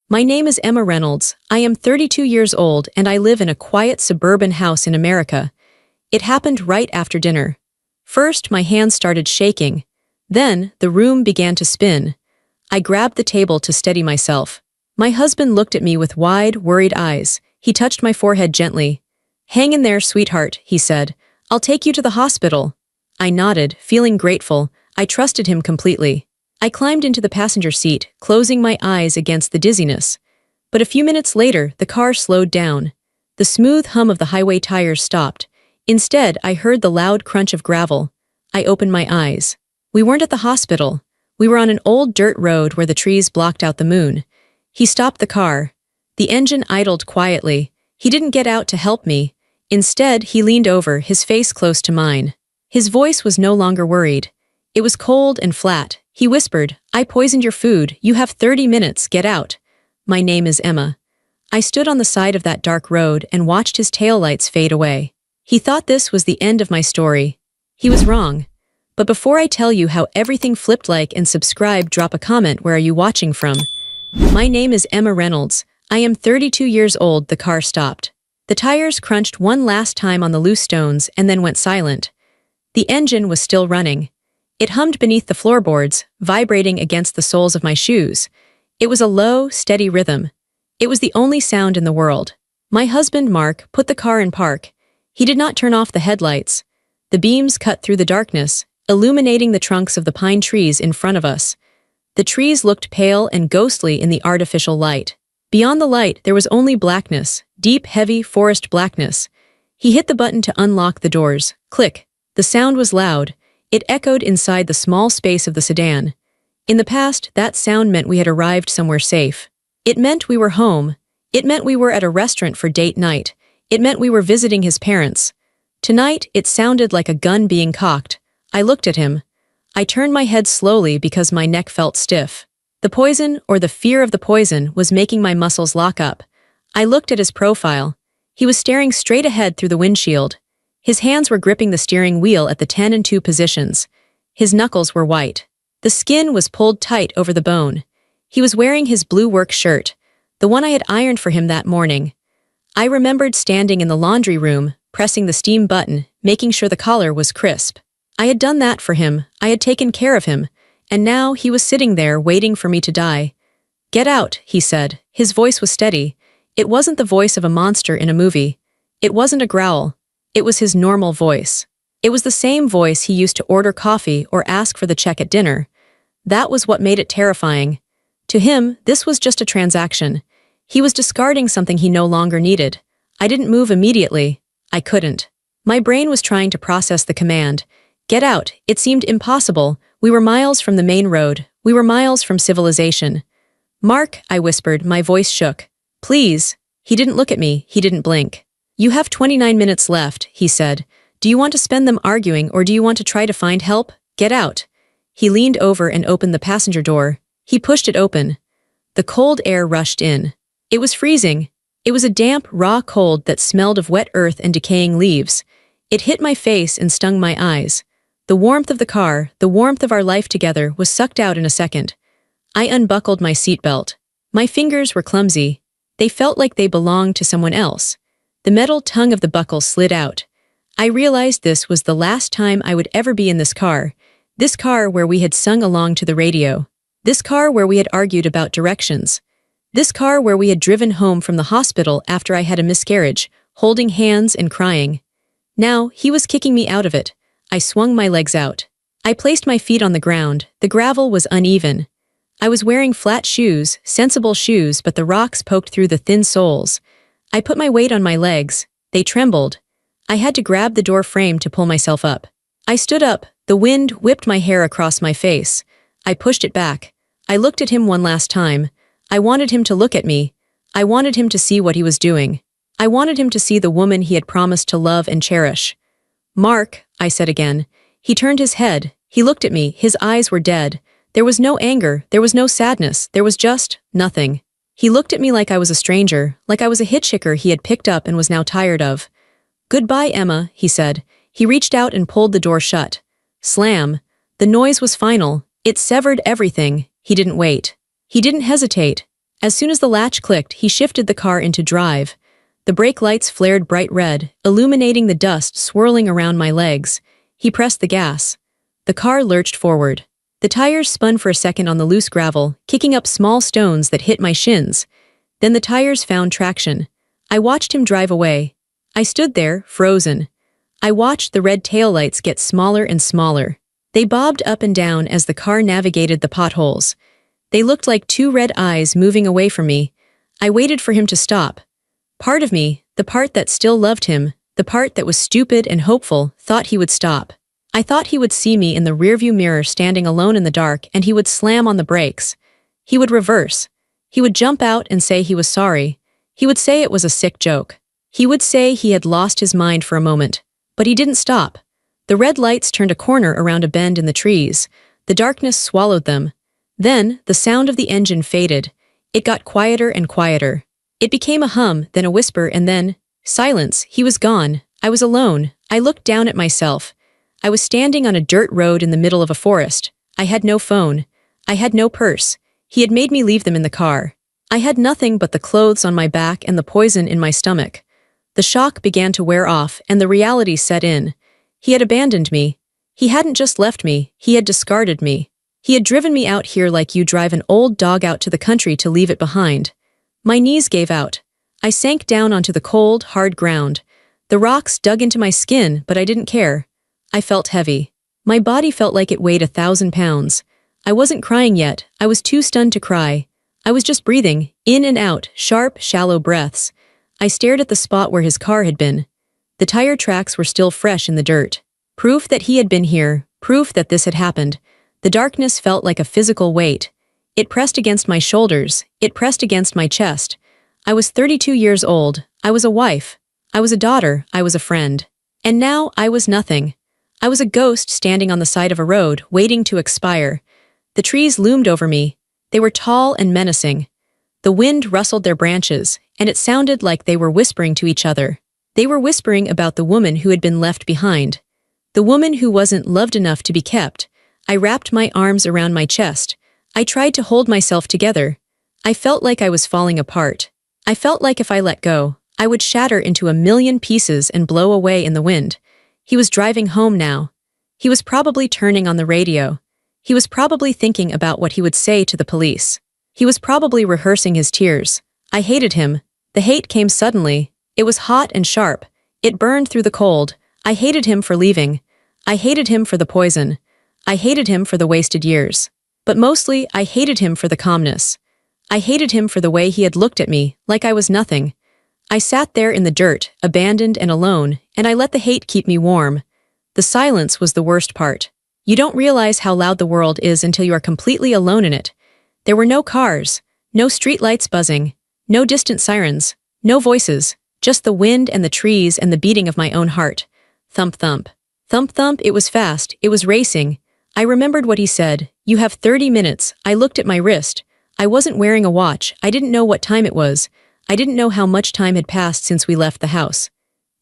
My name is Emma Reynolds. I am 32 years old and I live in a quiet suburban house in America. It happened right after dinner. First, my hands started shaking. Then, the room began to spin. I grabbed the table to steady myself. My husband looked at me with wide, worried eyes. He touched my forehead gently. "Hang in there, sweetheart," he said. "I'll take you to the hospital." I nodded, feeling grateful. I trusted him completely. I climbed into the passenger seat, closing my eyes against the dizziness. But a few minutes later, the car slowed down. The smooth hum of the highway tires stopped. Instead, I heard the loud crunch of gravel. I opened my eyes. We weren't at the hospital. We were on an old dirt road where the trees blocked out the moon. He stopped the car. The engine idled quietly. He didn't get out to help me. Instead, he leaned over, his face close to mine. His voice was no longer worried. It was cold and flat. He whispered, "I poisoned your food. You have 30 minutes. Get out." My name is Emma. I stood on the side of that dark road and watched his taillights fade away. He thought this was the end of my story. He was wrong. But before I tell you how everything flipped, like and subscribe, drop a comment. Where are you watching from? My name is Emma Reynolds. I am 32 years old. The car stopped. The tires crunched one last time on the loose stones and then went silent. The engine was still running. It hummed beneath the floorboards, vibrating against the soles of my shoes. It was a low, steady rhythm. It was the only sound in the world. My husband, Mark, put the car in park. He did not turn off the headlights. The beams cut through the darkness, illuminating the trunks of the pine trees in front of us. The trees looked pale and ghostly in the artificial light. Beyond the light, there was only blackness, deep, heavy forest blackness. He hit the button to unlock the doors. Click. The sound was loud. It echoed inside the small space of the sedan. In the past, that sound meant we had arrived somewhere safe. It meant we were home. It meant we were at a restaurant for date night. It meant we were visiting his parents. Tonight, it sounded like a gun being cocked. I looked at him. I turned my head slowly because my neck felt stiff. The poison, or the fear of the poison, was making my muscles lock up. I looked at his profile. He was staring straight ahead through the windshield. His hands were gripping the steering wheel at the 10 and 2 positions. His knuckles were white. The skin was pulled tight over the bone. He was wearing his blue work shirt, the one I had ironed for him that morning. I remembered standing in the laundry room, pressing the steam button, making sure the collar was crisp. I had done that for him. I had taken care of him. And now he was sitting there waiting for me to die. "Get out," he said. His voice was steady. It wasn't the voice of a monster in a movie. It wasn't a growl. It was his normal voice. It was the same voice he used to order coffee or ask for the check at dinner. That was what made it terrifying. To him, this was just a transaction. He was discarding something he no longer needed. I didn't move immediately. I couldn't. My brain was trying to process the command. Get out. It seemed impossible. We were miles from the main road. We were miles from civilization. "Mark," I whispered, my voice shook. "Please." He didn't look at me. He didn't blink. "You have 29 minutes left," he said. "Do you want to spend them arguing or do you want to try to find help? Get out." He leaned over and opened the passenger door. He pushed it open. The cold air rushed in. It was freezing. It was a damp, raw cold that smelled of wet earth and decaying leaves. It hit my face and stung my eyes. The warmth of the car, the warmth of our life together, was sucked out in a second. I unbuckled my seatbelt. My fingers were clumsy. They felt like they belonged to someone else. The metal tongue of the buckle slid out. I realized this was the last time I would ever be in this car where we had sung along to the radio, this car where we had argued about directions, this car where we had driven home from the hospital after I had a miscarriage, holding hands and crying. Now, he was kicking me out of it. I swung my legs out. I placed my feet on the ground. The gravel was uneven. I was wearing flat shoes, sensible shoes, but the rocks poked through the thin soles. I put my weight on my legs. They trembled. I had to grab the door frame to pull myself up. I stood up. The wind whipped my hair across my face. I pushed it back. I looked at him one last time. I wanted him to look at me. I wanted him to see what he was doing. I wanted him to see the woman he had promised to love and cherish. "Mark," I said again. He turned his head. He looked at me. His eyes were dead. There was no anger. There was no sadness. There was just nothing. He looked at me like I was a stranger, like I was a hitchhiker he had picked up and was now tired of. "Goodbye, Emma," he said. He reached out and pulled the door shut. Slam. The noise was final. It severed everything. He didn't wait. He didn't hesitate. As soon as the latch clicked, he shifted the car into drive. The brake lights flared bright red, illuminating the dust swirling around my legs. He pressed the gas. The car lurched forward. The tires spun for a second on the loose gravel, kicking up small stones that hit my shins. Then the tires found traction. I watched him drive away. I stood there, frozen. I watched the red taillights get smaller and smaller. They bobbed up and down as the car navigated the potholes. They looked like two red eyes moving away from me. I waited for him to stop. Part of me, the part that still loved him, the part that was stupid and hopeful, thought he would stop. I thought he would see me in the rearview mirror standing alone in the dark, and he would slam on the brakes. He would reverse. He would jump out and say he was sorry. He would say it was a sick joke. He would say he had lost his mind for a moment. But he didn't stop. The red lights turned a corner around a bend in the trees. The darkness swallowed them. Then, the sound of the engine faded. It got quieter and quieter. It became a hum, then a whisper, and then silence. He was gone. I was alone. I looked down at myself. I was standing on a dirt road in the middle of a forest. I had no phone. I had no purse. He had made me leave them in the car. I had nothing but the clothes on my back and the poison in my stomach. The shock began to wear off, and the reality set in. He had abandoned me. He hadn't just left me, he had discarded me. He had driven me out here like you drive an old dog out to the country to leave it behind. My knees gave out. I sank down onto the cold, hard ground. The rocks dug into my skin, but I didn't care. I felt heavy. My body felt like it weighed 1,000 pounds. I wasn't crying yet. I was too stunned to cry. I was just breathing, in and out, sharp, shallow breaths. I stared at the spot where his car had been. The tire tracks were still fresh in the dirt. Proof that he had been here, proof that this had happened. The darkness felt like a physical weight. It pressed against my shoulders, it pressed against my chest. I was 32 years old, I was a wife. I was a daughter, I was a friend. And now I was nothing. I was a ghost standing on the side of a road, waiting to expire. The trees loomed over me. They were tall and menacing. The wind rustled their branches, and it sounded like they were whispering to each other. They were whispering about the woman who had been left behind. The woman who wasn't loved enough to be kept. I wrapped my arms around my chest. I tried to hold myself together. I felt like I was falling apart. I felt like if I let go, I would shatter into a million pieces and blow away in the wind. He was driving home now. He was probably turning on the radio. He was probably thinking about what he would say to the police. He was probably rehearsing his tears. I hated him. The hate came suddenly. It was hot and sharp. It burned through the cold. I hated him for leaving. I hated him for the poison. I hated him for the wasted years. But mostly, I hated him for the calmness. I hated him for the way he had looked at me, like I was nothing. I sat there in the dirt, abandoned and alone, and I let the hate keep me warm. The silence was the worst part. You don't realize how loud the world is until you are completely alone in it. There were no cars, no streetlights buzzing, no distant sirens, no voices, just the wind and the trees and the beating of my own heart. Thump thump. Thump thump, it was fast, it was racing. I remembered what he said. You have 30 minutes. I looked at my wrist. I wasn't wearing a watch. I didn't know what time it was. I didn't know how much time had passed since we left the house.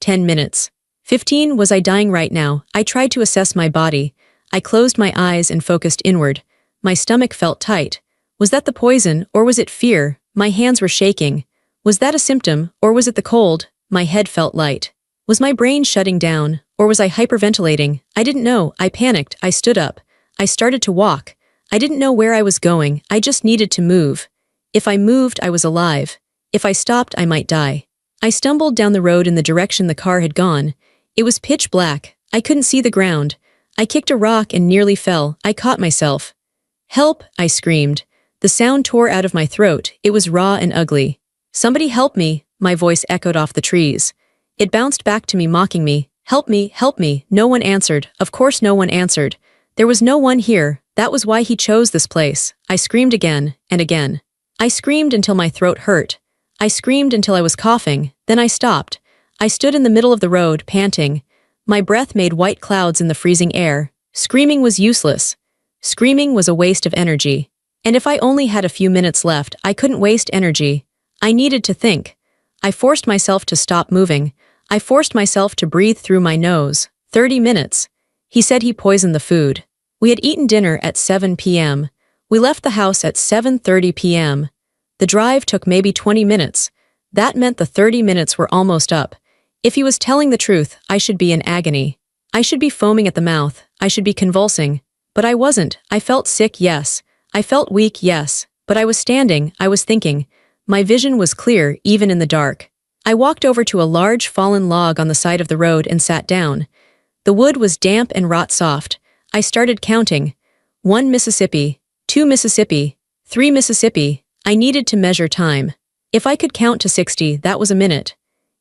10 minutes. 15, was I dying right now? I tried to assess my body. I closed my eyes and focused inward. My stomach felt tight. Was that the poison, or was it fear? My hands were shaking. Was that a symptom, or was it the cold? My head felt light. Was my brain shutting down, or was I hyperventilating? I didn't know. I panicked. I stood up. I started to walk. I didn't know where I was going. I just needed to move. If I moved, I was alive. If I stopped, I might die. I stumbled down the road in the direction the car had gone. It was pitch black. I couldn't see the ground. I kicked a rock and nearly fell. I caught myself. Help, I screamed. The sound tore out of my throat. It was raw and ugly. Somebody help me, my voice echoed off the trees. It bounced back to me, mocking me. Help me, help me. No one answered. Of course no one answered. There was no one here. That was why he chose this place. I screamed again and again. I screamed until my throat hurt. I screamed until I was coughing. Then I stopped. I stood in the middle of the road, panting. My breath made white clouds in the freezing air. Screaming was useless. Screaming was a waste of energy. And if I only had a few minutes left, I couldn't waste energy. I needed to think. I forced myself to stop moving. I forced myself to breathe through my nose. 30 minutes. He said he poisoned the food. We had eaten dinner at 7 p.m. We left the house at 7:30 p.m. The drive took maybe 20 minutes. That meant the 30 minutes were almost up. If he was telling the truth, I should be in agony. I should be foaming at the mouth. I should be convulsing. But I wasn't. I felt sick, yes. I felt weak, yes. But I was standing, I was thinking. My vision was clear, even in the dark. I walked over to a large fallen log on the side of the road and sat down. The wood was damp and rot soft. I started counting. 1 Mississippi, 2 Mississippi, 3 Mississippi. I needed to measure time. If I could count to 60, that was a minute.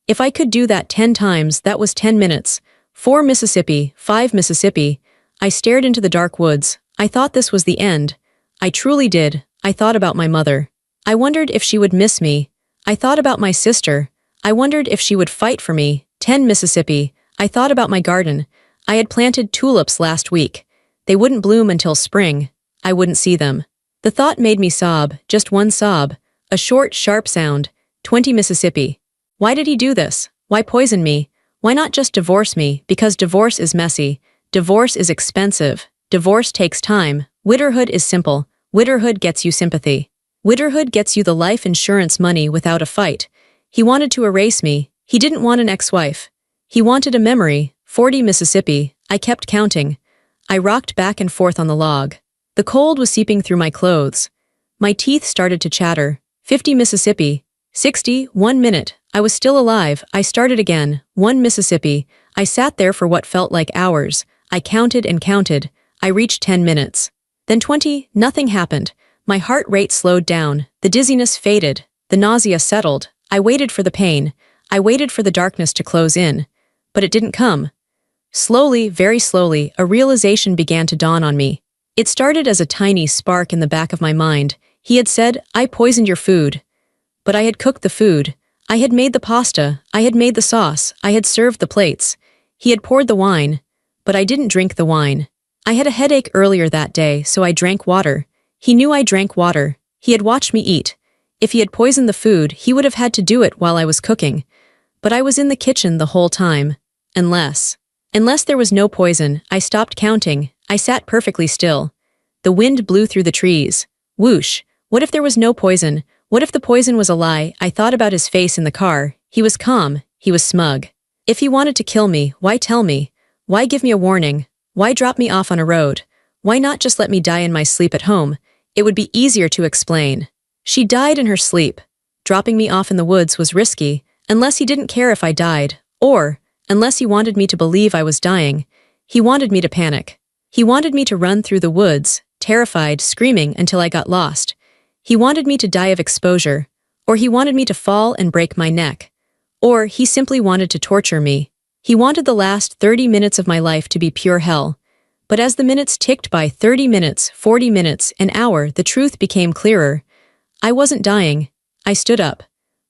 If I could do that 10 times, that was 10 minutes. 4 Mississippi, 5 Mississippi. I stared into the dark woods. I thought this was the end. I truly did. I thought about my mother. I wondered if she would miss me. I thought about my sister. I wondered if she would fight for me. 10 Mississippi. I thought about my garden. I had planted tulips last week. They wouldn't bloom until spring. I wouldn't see them. The thought made me sob, just one sob. A short, sharp sound. 20 Mississippi. Why did he do this? Why poison me? Why not just divorce me? Because divorce is messy. Divorce is expensive. Divorce takes time. Widowhood is simple. Widowhood gets you sympathy. Widowhood gets you the life insurance money without a fight. He wanted to erase me. He didn't want an ex-wife. He wanted a memory. 40 Mississippi. I kept counting. I rocked back and forth on the log. The cold was seeping through my clothes. My teeth started to chatter. 50 Mississippi. 60, 1 minute. I was still alive. I started again. 1 Mississippi. I sat there for what felt like hours. I counted and counted. I reached 10 minutes. Then 20, nothing happened. My heart rate slowed down. The dizziness faded. The nausea settled. I waited for the pain. I waited for the darkness to close in. But it didn't come. Slowly, very slowly, a realization began to dawn on me. It started as a tiny spark in the back of my mind. He had said, "I poisoned your food." But I had cooked the food. I had made the pasta. I had made the sauce. I had served the plates. He had poured the wine. But I didn't drink the wine. I had a headache earlier that day, so I drank water. He knew I drank water. He had watched me eat. If he had poisoned the food, he would have had to do it while I was cooking. But I was in the kitchen the whole time. Unless there was no poison, I stopped counting. I sat perfectly still. The wind blew through the trees. Whoosh. What if there was no poison? What if the poison was a lie? I thought about his face in the car. He was calm. He was smug. If he wanted to kill me, why tell me? Why give me a warning? Why drop me off on a road? Why not just let me die in my sleep at home? It would be easier to explain. She died in her sleep. Dropping me off in the woods was risky, unless he didn't care if I died, or unless he wanted me to believe I was dying. He wanted me to panic. He wanted me to run through the woods, terrified, screaming until I got lost. He wanted me to die of exposure, or he wanted me to fall and break my neck, or he simply wanted to torture me. He wanted the last 30 minutes of my life to be pure hell. But as the minutes ticked by, 30 minutes, 40 minutes, an hour, the truth became clearer. I wasn't dying. I stood up.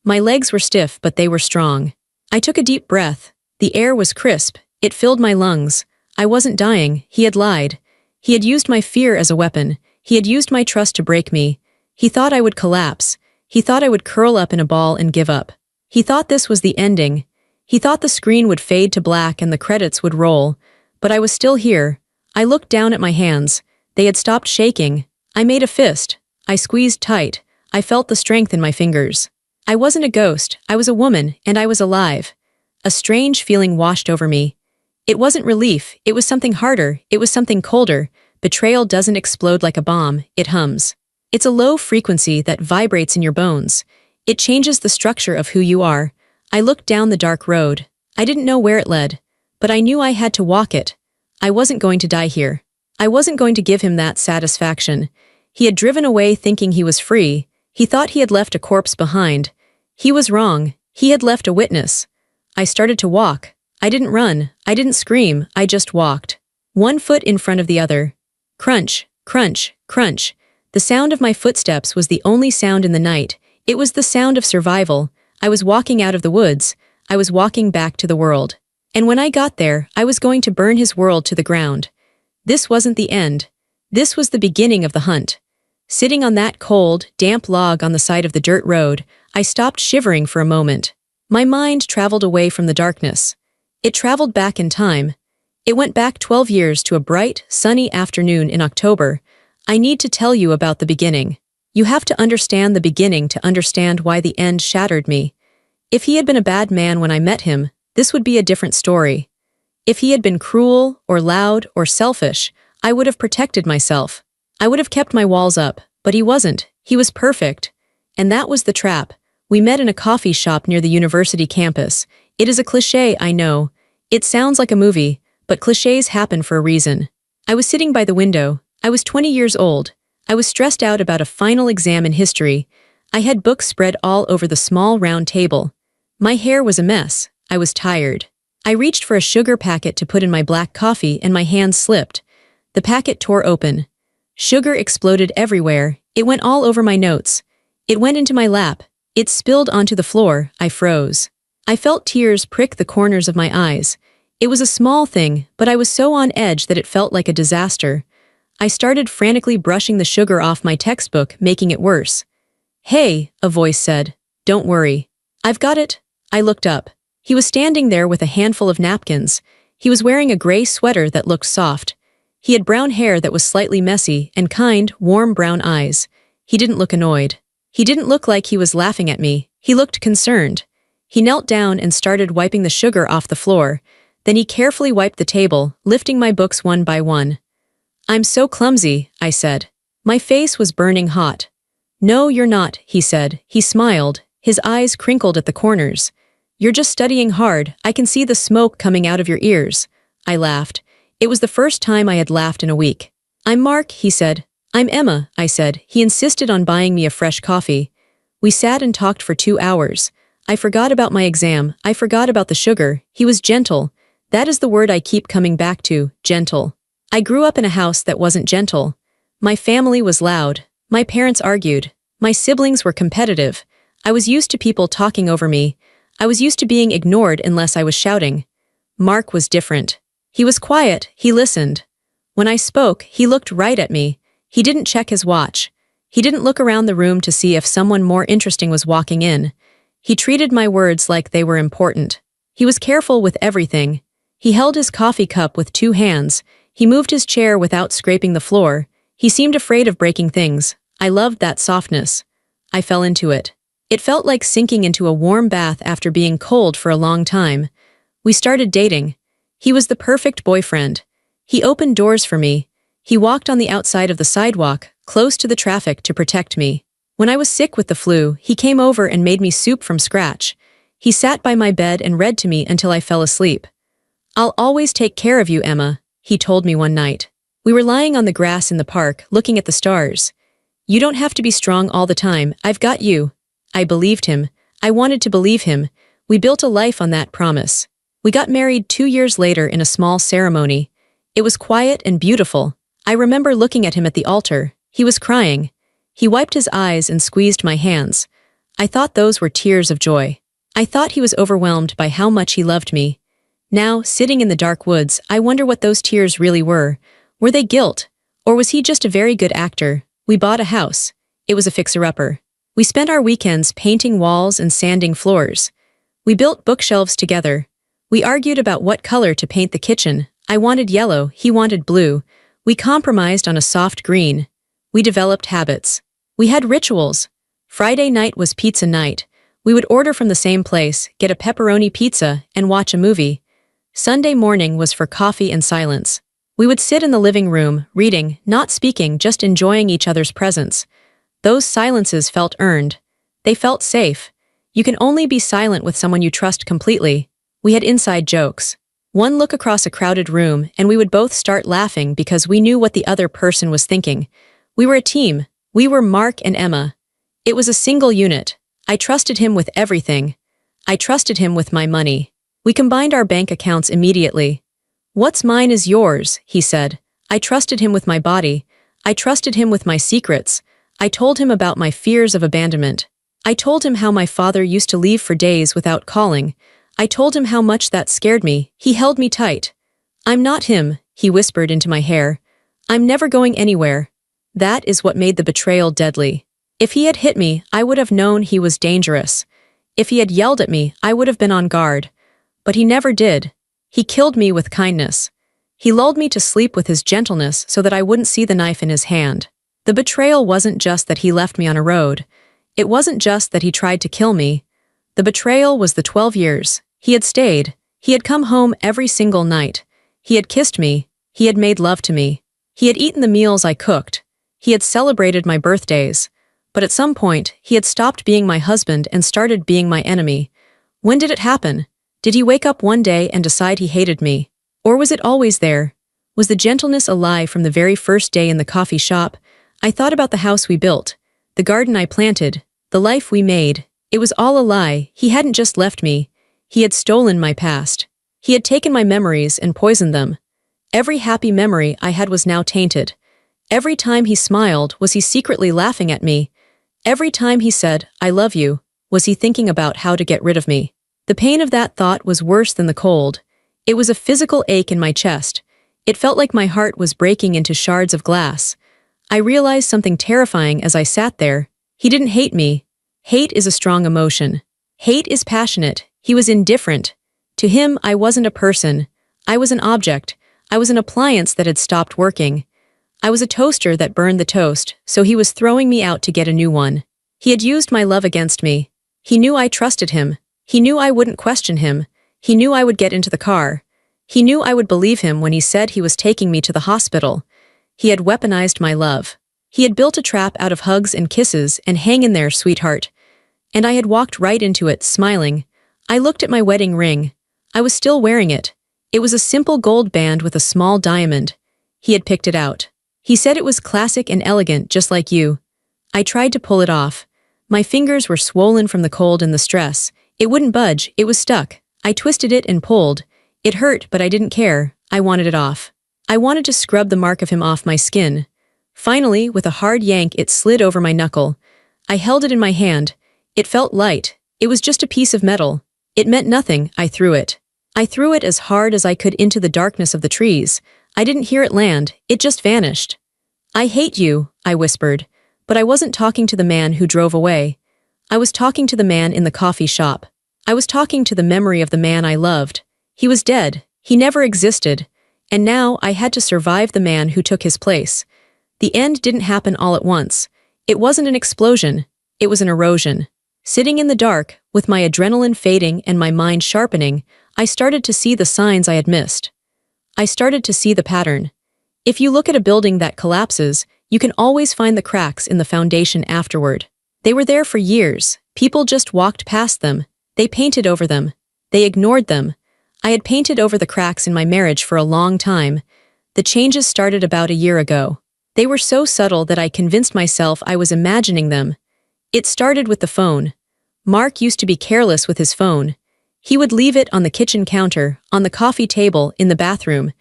My legs were stiff, but they were strong. I took a deep breath. The air was crisp. It filled my lungs. I wasn't dying. He had lied. He had used my fear as a weapon. He had used my trust to break me. He thought I would collapse. He thought I would curl up in a ball and give up. He thought this was the ending. He thought the screen would fade to black and the credits would roll. But I was still here. I looked down at my hands. They had stopped shaking. I made a fist. I squeezed tight. I felt the strength in my fingers. I wasn't a ghost. I was a woman, and I was alive. A strange feeling washed over me. It wasn't relief. It was something harder. It was something colder. Betrayal doesn't explode like a bomb. It hums. It's a low frequency that vibrates in your bones. It changes the structure of who you are. I looked down the dark road. I didn't know where it led, but I knew I had to walk it. I wasn't going to die here. I wasn't going to give him that satisfaction. He had driven away thinking he was free. He thought he had left a corpse behind. He was wrong. He had left a witness. I started to walk. I didn't run. I didn't scream. I just walked. One foot in front of the other. Crunch, crunch, crunch. The sound of my footsteps was the only sound in the night. It was the sound of survival. I was walking out of the woods. I was walking back to the world. And when I got there, I was going to burn his world to the ground. This wasn't the end. This was the beginning of the hunt. Sitting on that cold, damp log on the side of the dirt road, I stopped shivering for a moment. My mind traveled away from the darkness. It traveled back in time. It went back 12 years to a bright, sunny afternoon in October. I need to tell you about the beginning. You have to understand the beginning to understand why the end shattered me. If he had been a bad man when I met him, this would be a different story. If he had been cruel, or loud, or selfish, I would have protected myself. I would have kept my walls up, but he wasn't. He was perfect. And that was the trap. We met in a coffee shop near the university campus. It is a cliché, I know. It sounds like a movie, but clichés happen for a reason. I was sitting by the window. I was 20 years old. I was stressed out about a final exam in history. I had books spread all over the small round table. My hair was a mess. I was tired. I reached for a sugar packet to put in my black coffee and my hand slipped. The packet tore open. Sugar exploded everywhere. It went all over my notes. It went into my lap. It spilled onto the floor. I froze. I felt tears prick the corners of my eyes. It was a small thing, but I was so on edge that it felt like a disaster. I started frantically brushing the sugar off my textbook, making it worse. "Hey," a voice said. "Don't worry. I've got it." I looked up. He was standing there with a handful of napkins. He was wearing a gray sweater that looked soft. He had brown hair that was slightly messy and kind, warm brown eyes. He didn't look annoyed. He didn't look like he was laughing at me. He looked concerned. He knelt down and started wiping the sugar off the floor. Then he carefully wiped the table, lifting my books one by one. "I'm so clumsy," I said. My face was burning hot. "No, you're not," he said. He smiled. His eyes crinkled at the corners. "You're just studying hard. I can see the smoke coming out of your ears." I laughed. It was the first time I had laughed in a week. "I'm Mark," he said. "I'm Emma," I said. He insisted on buying me a fresh coffee. We sat and talked for 2 hours. I forgot about my exam. I forgot about the sugar. He was gentle. That is the word I keep coming back to, gentle. I grew up in a house that wasn't gentle. My family was loud. My parents argued. My siblings were competitive. I was used to people talking over me. I was used to being ignored unless I was shouting. Mark was different. He was quiet. He listened. When I spoke, he looked right at me. He didn't check his watch. He didn't look around the room to see if someone more interesting was walking in. He treated my words like they were important. He was careful with everything. He held his coffee cup with 2 hands. He moved his chair without scraping the floor. He seemed afraid of breaking things. I loved that softness. I fell into it. It felt like sinking into a warm bath after being cold for a long time. We started dating. He was the perfect boyfriend. He opened doors for me. He walked on the outside of the sidewalk, close to the traffic to protect me. When I was sick with the flu, he came over and made me soup from scratch. He sat by my bed and read to me until I fell asleep. "I'll always take care of you, Emma," he told me one night. We were lying on the grass in the park, looking at the stars. "You don't have to be strong all the time. I've got you." I believed him. I wanted to believe him. We built a life on that promise. We got married 2 years later in a small ceremony. It was quiet and beautiful. I remember looking at him at the altar. He was crying. He wiped his eyes and squeezed my hands. I thought those were tears of joy. I thought he was overwhelmed by how much he loved me. Now, sitting in the dark woods, I wonder what those tears really were. Were they guilt? Or was he just a very good actor? We bought a house. It was a fixer-upper. We spent our weekends painting walls and sanding floors. We built bookshelves together. We argued about what color to paint the kitchen. I wanted yellow, he wanted blue. We compromised on a soft green. We developed habits. We had rituals. Friday night was pizza night. We would order from the same place, get a pepperoni pizza, and watch a movie. Sunday morning was for coffee and silence. We would sit in the living room, reading, not speaking, just enjoying each other's presence. Those silences felt earned. They felt safe. You can only be silent with someone you trust completely. We had inside jokes. One look across a crowded room, and we would both start laughing because we knew what the other person was thinking. We were a team. We were Mark and Emma. It was a single unit. I trusted him with everything. I trusted him with my money. We combined our bank accounts immediately. "What's mine is yours," he said. I trusted him with my body. I trusted him with my secrets. I told him about my fears of abandonment. I told him how my father used to leave for days without calling. I told him how much that scared me. He held me tight. "I'm not him," he whispered into my hair. "I'm never going anywhere." That is what made the betrayal deadly. If he had hit me, I would have known he was dangerous. If he had yelled at me, I would have been on guard. But he never did. He killed me with kindness. He lulled me to sleep with his gentleness so that I wouldn't see the knife in his hand. The betrayal wasn't just that he left me on a road. It wasn't just that he tried to kill me. The betrayal was the 12 years. He had stayed. He had come home every single night. He had kissed me. He had made love to me. He had eaten the meals I cooked. He had celebrated my birthdays. But at some point, he had stopped being my husband and started being my enemy. When did it happen? Did he wake up one day and decide he hated me? Or was it always there? Was the gentleness a lie from the very first day in the coffee shop? I thought about the house we built, the garden I planted, the life we made. It was all a lie. He hadn't just left me. He had stolen my past. He had taken my memories and poisoned them. Every happy memory I had was now tainted. Every time he smiled, was he secretly laughing at me? Every time he said, "I love you," was he thinking about how to get rid of me? The pain of that thought was worse than the cold. It was a physical ache in my chest. It felt like my heart was breaking into shards of glass. I realized something terrifying as I sat there. He didn't hate me. Hate is a strong emotion. Hate is passionate. He was indifferent. To him, I wasn't a person. I was an object. I was an appliance that had stopped working. I was a toaster that burned the toast, so he was throwing me out to get a new one. He had used my love against me. He knew I trusted him. He knew I wouldn't question him. He knew I would get into the car. He knew I would believe him when he said he was taking me to the hospital. He had weaponized my love. He had built a trap out of hugs and kisses and hang in there, sweetheart. And I had walked right into it, smiling. I looked at my wedding ring. I was still wearing it. It was a simple gold band with a small diamond. He had picked it out. He said it was classic and elegant, just like you. I tried to pull it off. My fingers were swollen from the cold and the stress. It wouldn't budge, it was stuck. I twisted it and pulled. It hurt, but I didn't care. I wanted it off. I wanted to scrub the mark of him off my skin. Finally, with a hard yank, it slid over my knuckle. I held it in my hand. It felt light. It was just a piece of metal. It meant nothing. I threw it. I threw it as hard as I could into the darkness of the trees. I didn't hear it land. It just vanished. "I hate you," I whispered. But I wasn't talking to the man who drove away. I was talking to the man in the coffee shop. I was talking to the memory of the man I loved. He was dead. He never existed. And now I had to survive the man who took his place. The end didn't happen all at once. It wasn't an explosion. It was an erosion. Sitting in the dark, with my adrenaline fading and my mind sharpening, I started to see the signs I had missed. I started to see the pattern. If you look at a building that collapses, you can always find the cracks in the foundation afterward. They were there for years. People just walked past them. They painted over them. They ignored them. I had painted over the cracks in my marriage for a long time. The changes started about a year ago. They were so subtle that I convinced myself I was imagining them. It started with the phone. Mark used to be careless with his phone. He would leave it on the kitchen counter, on the coffee table, in the bathroom.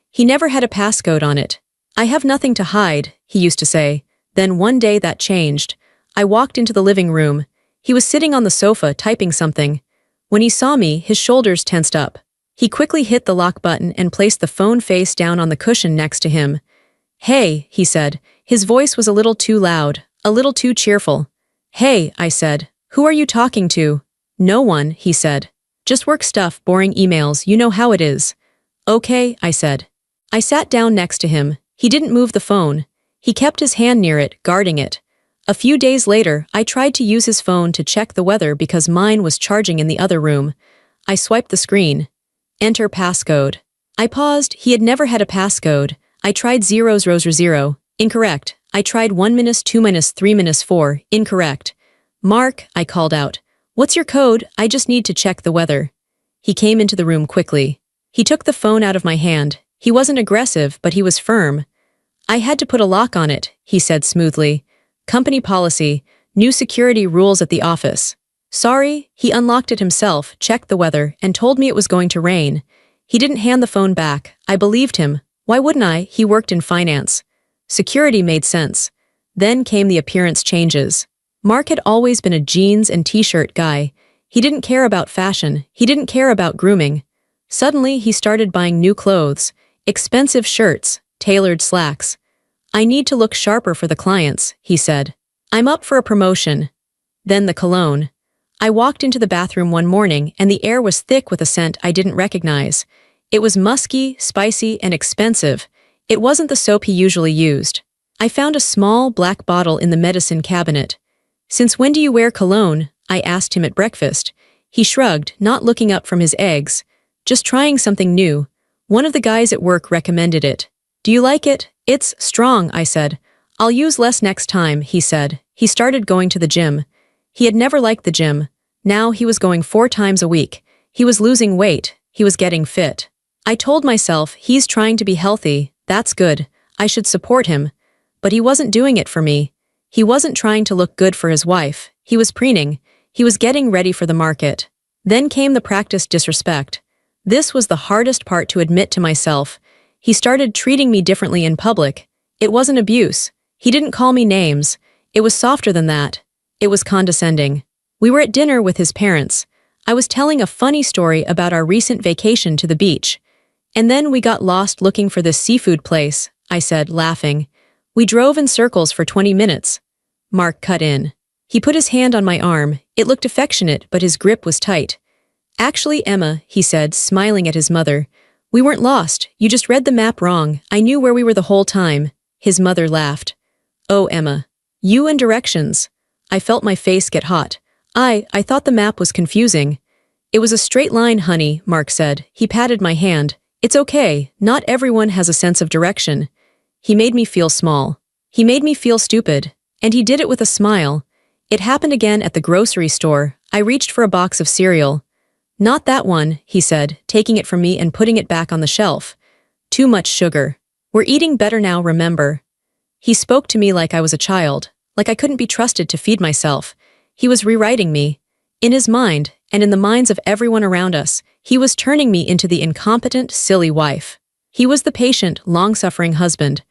He never had a passcode on it. "I have nothing to hide," he used to say. Then one day that changed. I walked into the living room. He was sitting on the sofa typing something. When he saw me, his shoulders tensed up. He quickly hit the lock button and placed the phone face down on the cushion next to him. "Hey," he said. His voice was a little too loud, a little too cheerful. "Hey," I said. "Who are you talking to?" "No one," he said. "Just work stuff, boring emails, you know how it is." "Okay," I said. I sat down next to him. He didn't move the phone. He kept his hand near it, guarding it. A few days later, I tried to use his phone to check the weather because mine was charging in the other room. I swiped the screen. Enter passcode. I paused. He had never had a passcode. I tried 000. Incorrect. I tried 1 2 3 4. Incorrect. "Mark," I called out. "What's your code? I just need to check the weather." He came into the room quickly. He took the phone out of my hand. He wasn't aggressive, but he was firm. "I had to put a lock on it," he said smoothly. "Company policy, new security rules at the office." "Sorry." He unlocked it himself, checked the weather, and told me it was going to rain. He didn't hand the phone back. I believed him. Why wouldn't I? He worked in finance. Security made sense. Then came the appearance changes. Mark had always been a jeans and t-shirt guy. He didn't care about fashion. He didn't care about grooming. Suddenly, he started buying new clothes, expensive shirts, tailored slacks. "I need to look sharper for the clients," he said. "I'm up for a promotion." Then the cologne. I walked into the bathroom one morning and the air was thick with a scent I didn't recognize. It was musky, spicy, and expensive. It wasn't the soap he usually used. I found a small black bottle in the medicine cabinet. "Since when do you wear cologne?" I asked him at breakfast. He shrugged, not looking up from his eggs. "Just trying something new. One of the guys at work recommended it." "Do you like it?" "It's strong," I said. "I'll use less next time," he said. He started going to the gym. He had never liked the gym. Now he was going 4 times a week. He was losing weight. He was getting fit. I told myself, he's trying to be healthy. That's good. I should support him. But he wasn't doing it for me. He wasn't trying to look good for his wife. He was preening. He was getting ready for the market. Then came the practiced disrespect. This was the hardest part to admit to myself. He started treating me differently in public. It wasn't abuse. He didn't call me names. It was softer than that. It was condescending. We were at dinner with his parents. I was telling a funny story about our recent vacation to the beach. "And then we got lost looking for this seafood place," I said, laughing. "We drove in circles for 20 minutes. Mark cut in. He put his hand on my arm. It looked affectionate, but his grip was tight. "Actually, Emma," he said, smiling at his mother, "we weren't lost. You just read the map wrong. I knew where we were the whole time." His mother laughed. "Oh, Emma. You and directions." I felt my face get hot. I thought the map was confusing." "It was a straight line, honey," Mark said. He patted my hand. "It's okay. Not everyone has a sense of direction." He made me feel small. He made me feel stupid. And he did it with a smile. It happened again at the grocery store. I reached for a box of cereal. "Not that one," he said, taking it from me and putting it back on the shelf. "Too much sugar. We're eating better now, remember?" He spoke to me like I was a child, like I couldn't be trusted to feed myself. He was rewriting me. In his mind, and in the minds of everyone around us, he was turning me into the incompetent, silly wife. He was the patient, long-suffering husband.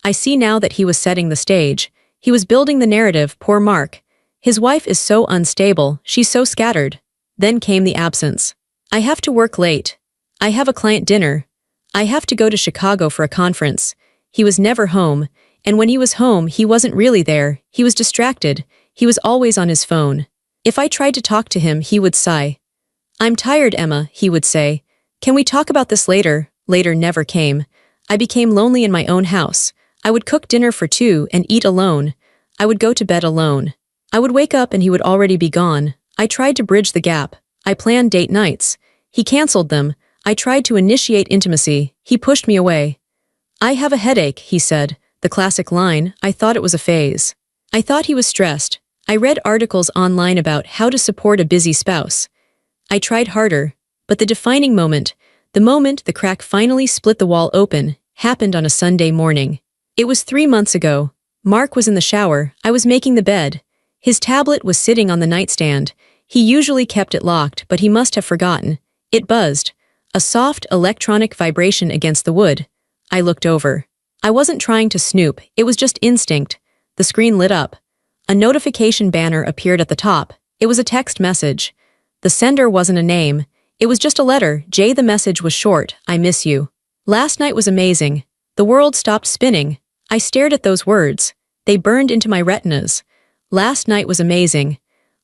I see now that he was setting the stage. He was building the narrative, poor Mark. His wife is so unstable, she's so scattered. Then came the absence. "I have to work late. I have a client dinner. I have to go to Chicago for a conference." He was never home, and when he was home, he wasn't really there. He was distracted. He was always on his phone. If I tried to talk to him, he would sigh. "I'm tired, Emma," he would say. "Can we talk about this later?" Later never came. I became lonely in my own house. I would cook dinner for 2 and eat alone. I would go to bed alone. I would wake up and he would already be gone. I tried to bridge the gap. I planned date nights. He canceled them. I tried to initiate intimacy. He pushed me away. "I have a headache," he said. The classic line. I thought it was a phase. I thought he was stressed. I read articles online about how to support a busy spouse. I tried harder. But the defining moment, the moment the crack finally split the wall open, happened on a Sunday morning. It was 3 months ago. Mark was in the shower. I was making the bed. His tablet was sitting on the nightstand. He usually kept it locked, but he must have forgotten. It buzzed. A soft, electronic vibration against the wood. I looked over. I wasn't trying to snoop. It was just instinct. The screen lit up. A notification banner appeared at the top. It was a text message. The sender wasn't a name. It was just a letter. J. The message was short. "I miss you. Last night was amazing." The world stopped spinning. I stared at those words. They burned into my retinas. Last night was amazing.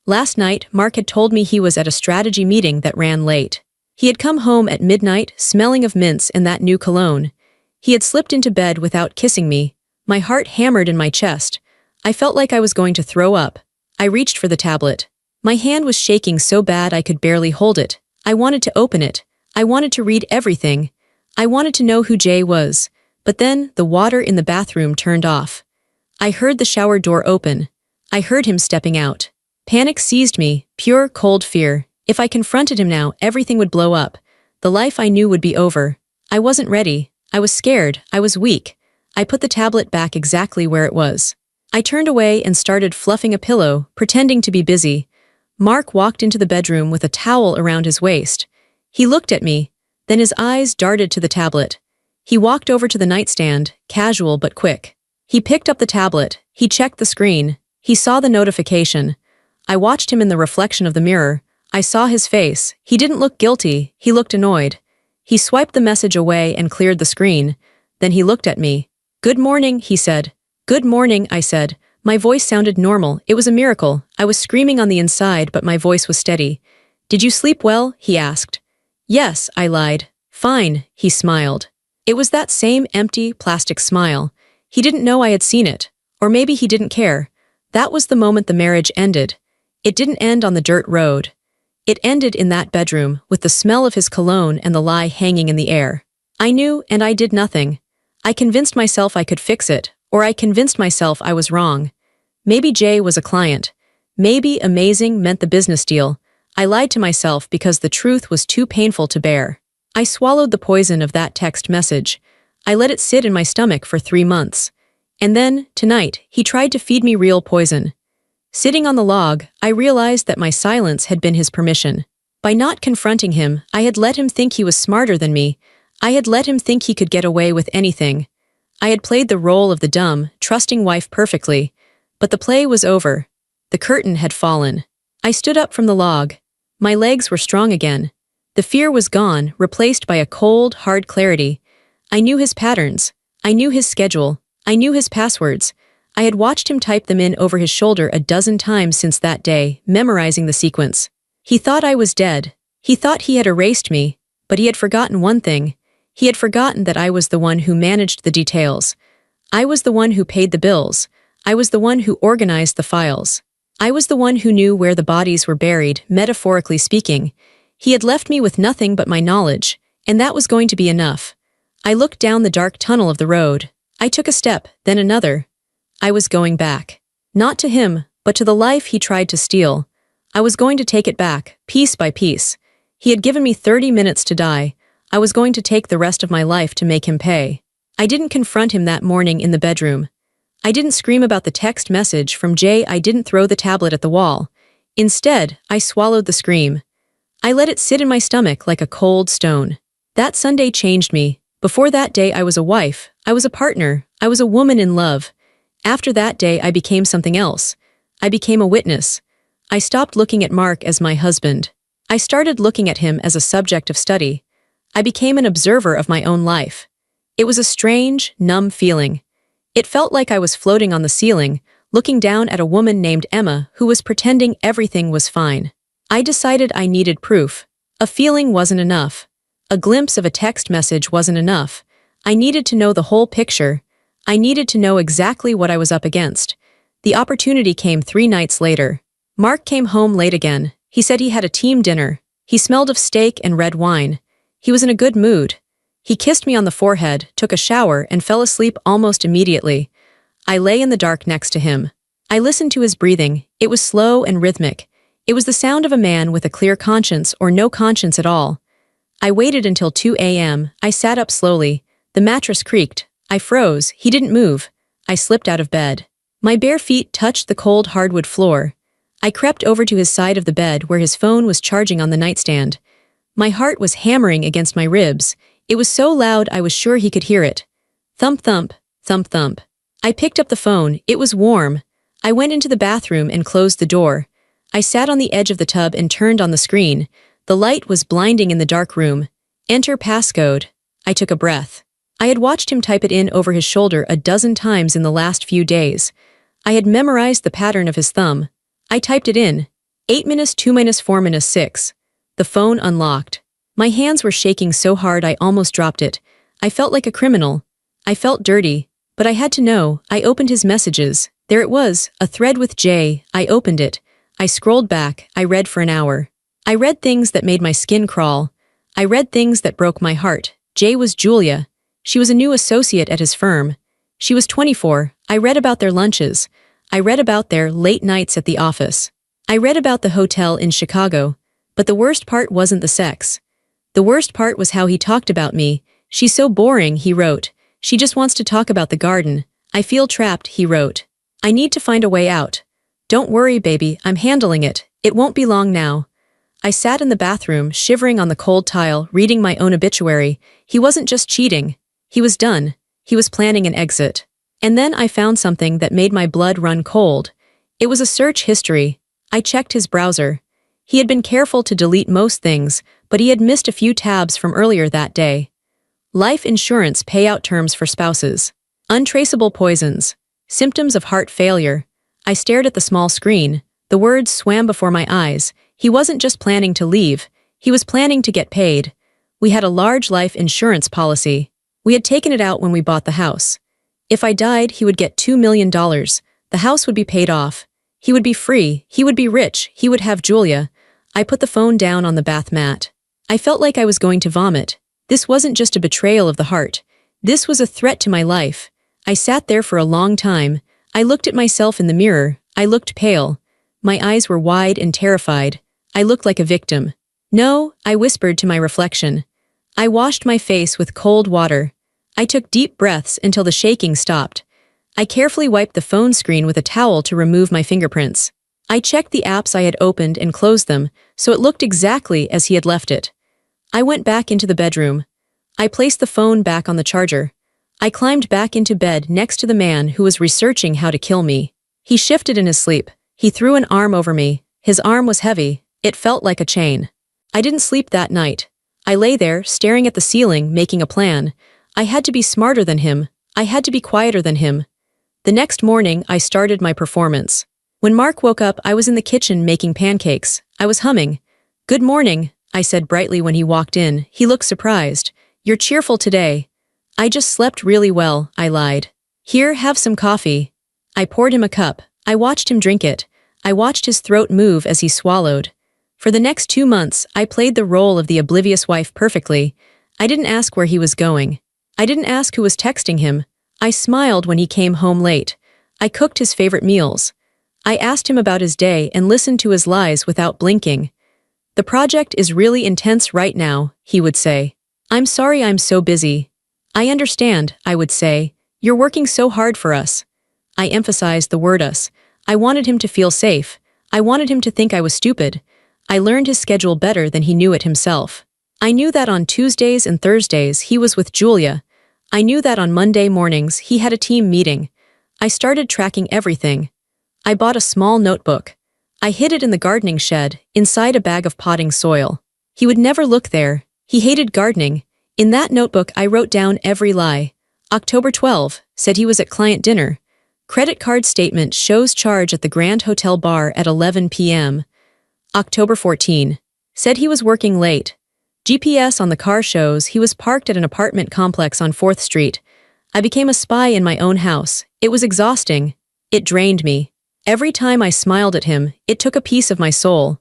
Last night, Mark had told me he was at a strategy meeting that ran late. He had come home at midnight, smelling of mints and that new cologne. He had slipped into bed without kissing me. My heart hammered in my chest. I felt like I was going to throw up. I reached for the tablet. My hand was shaking so bad I could barely hold it. I wanted to open it. I wanted to read everything. I wanted to know who Jay was. But then, the water in the bathroom turned off. I heard the shower door open. I heard him stepping out. Panic seized me, pure, cold fear. If I confronted him now, everything would blow up. The life I knew would be over. I wasn't ready. I was scared. I was weak. I put the tablet back exactly where it was. I turned away and started fluffing a pillow, pretending to be busy. Mark walked into the bedroom with a towel around his waist. He looked at me. Then his eyes darted to the tablet. He walked over to the nightstand, casual but quick. He picked up the tablet. He checked the screen. He saw the notification. I watched him in the reflection of the mirror. I saw his face. He didn't look guilty. He looked annoyed. He swiped the message away and cleared the screen. Then he looked at me. "Good morning," he said. "Good morning," I said. My voice sounded normal. It was a miracle. I was screaming on the inside, but my voice was steady. "Did you sleep well?" he asked. "Yes," I lied. "Fine," he smiled. It was that same empty, plastic smile. He didn't know I had seen it. Or maybe he didn't care. That was the moment the marriage ended. It didn't end on the dirt road. It ended in that bedroom, with the smell of his cologne and the lie hanging in the air. I knew, and I did nothing. I convinced myself I could fix it, or I convinced myself I was wrong. Maybe Jay was a client. Maybe amazing meant the business deal. I lied to myself because the truth was too painful to bear. I swallowed the poison of that text message. I let it sit in my stomach for 3 months. And then, tonight, he tried to feed me real poison. Sitting on the log, I realized that my silence had been his permission. By not confronting him, I had let him think he was smarter than me. I had let him think he could get away with anything. I had played the role of the dumb, trusting wife perfectly. But the play was over. The curtain had fallen. I stood up from the log. My legs were strong again. The fear was gone, replaced by a cold, hard clarity. I knew his patterns. I knew his schedule. I knew his passwords. I had watched him type them in over his shoulder a dozen times since that day, memorizing the sequence. He thought I was dead. He thought he had erased me. But he had forgotten one thing. He had forgotten that I was the one who managed the details. I was the one who paid the bills. I was the one who organized the files. I was the one who knew where the bodies were buried, metaphorically speaking. He had left me with nothing but my knowledge, and that was going to be enough. I looked down the dark tunnel of the road. I took a step, then another. I was going back. Not to him, but to the life he tried to steal. I was going to take it back, piece by piece. He had given me 30 minutes to die. I was going to take the rest of my life to make him pay. I didn't confront him that morning in the bedroom. I didn't scream about the text message from Jay. I didn't throw the tablet at the wall. Instead, I swallowed the scream. I let it sit in my stomach like a cold stone. That Sunday changed me. Before that day I was a wife, I was a partner, I was a woman in love. After that day I became something else. I became a witness. I stopped looking at Mark as my husband. I started looking at him as a subject of study. I became an observer of my own life. It was a strange, numb feeling. It felt like I was floating on the ceiling, looking down at a woman named Emma who was pretending everything was fine. I decided I needed proof. A feeling wasn't enough. A glimpse of a text message wasn't enough. I needed to know the whole picture. I needed to know exactly what I was up against. The opportunity came 3 nights later. Mark came home late again. He said he had a team dinner. He smelled of steak and red wine. He was in a good mood. He kissed me on the forehead, took a shower, and fell asleep almost immediately. I lay in the dark next to him. I listened to his breathing. It was slow and rhythmic. It was the sound of a man with a clear conscience or no conscience at all. I waited until 2 a.m. I sat up slowly. The mattress creaked. I froze. He didn't move. I slipped out of bed. My bare feet touched the cold hardwood floor. I crept over to his side of the bed where his phone was charging on the nightstand. My heart was hammering against my ribs. It was so loud I was sure he could hear it. Thump thump, thump thump. I picked up the phone. It was warm. I went into the bathroom and closed the door. I sat on the edge of the tub and turned on the screen. The light was blinding in the dark room. Enter passcode. I took a breath. I had watched him type it in over his shoulder a dozen times in the last few days. I had memorized the pattern of his thumb. I typed it in. 8-2-4-6. The phone unlocked. My hands were shaking so hard I almost dropped it. I felt like a criminal. I felt dirty. But I had to know. I opened his messages. There it was, a thread with Jay. I opened it. I scrolled back. I read for an hour. I read things that made my skin crawl. I read things that broke my heart. Jay was Julia. She was a new associate at his firm. She was 24. I read about their lunches. I read about their late nights at the office. I read about the hotel in Chicago. But the worst part wasn't the sex. The worst part was how he talked about me. She's so boring, he wrote. She just wants to talk about the garden. I feel trapped, he wrote. I need to find a way out. Don't worry, baby, I'm handling it. It won't be long now. I sat in the bathroom, shivering on the cold tile, reading my own obituary. He wasn't just cheating. He was done. He was planning an exit. And then I found something that made my blood run cold. It was a search history. I checked his browser. He had been careful to delete most things, but he had missed a few tabs from earlier that day. Life insurance payout terms for spouses. Untraceable poisons. Symptoms of heart failure. I stared at the small screen. The words swam before my eyes. He wasn't just planning to leave. He was planning to get paid. We had a large life insurance policy. We had taken it out when we bought the house. If I died, he would get $2 million. The house would be paid off. He would be free, he would be rich, he would have Julia. I put the phone down on the bath mat. I felt like I was going to vomit. This wasn't just a betrayal of the heart. This was a threat to my life. I sat there for a long time. I looked at myself in the mirror. I looked pale. My eyes were wide and terrified. I looked like a victim. No, I whispered to my reflection. I washed my face with cold water. I took deep breaths until the shaking stopped. I carefully wiped the phone screen with a towel to remove my fingerprints. I checked the apps I had opened and closed them, so it looked exactly as he had left it. I went back into the bedroom. I placed the phone back on the charger. I climbed back into bed next to the man who was researching how to kill me. He shifted in his sleep. He threw an arm over me. His arm was heavy. It felt like a chain. I didn't sleep that night. I lay there, staring at the ceiling, making a plan. I had to be smarter than him. I had to be quieter than him. The next morning, I started my performance. When Mark woke up, I was in the kitchen making pancakes. I was humming. "Good morning," I said brightly when he walked in. He looked surprised. "You're cheerful today." "I just slept really well," I lied. "Here, have some coffee." I poured him a cup. I watched him drink it. I watched his throat move as he swallowed. For the next 2 months, I played the role of the oblivious wife perfectly. I didn't ask where he was going. I didn't ask who was texting him. I smiled when he came home late. I cooked his favorite meals. I asked him about his day and listened to his lies without blinking. "The project is really intense right now," he would say. "I'm sorry I'm so busy." "I understand," I would say. "You're working so hard for us." I emphasized the word us. I wanted him to feel safe. I wanted him to think I was stupid. I learned his schedule better than he knew it himself. I knew that on Tuesdays and Thursdays he was with Julia. I knew that on Monday mornings he had a team meeting. I started tracking everything. I bought a small notebook. I hid it in the gardening shed, inside a bag of potting soil. He would never look there. He hated gardening. In that notebook I wrote down every lie. October 12, said he was at client dinner. Credit card statement shows charge at the Grand Hotel bar at 11 p.m. October 14, said he was working late. GPS on the car shows he was parked at an apartment complex on 4th Street. I became a spy in my own house. It was exhausting. It drained me. Every time I smiled at him, it took a piece of my soul.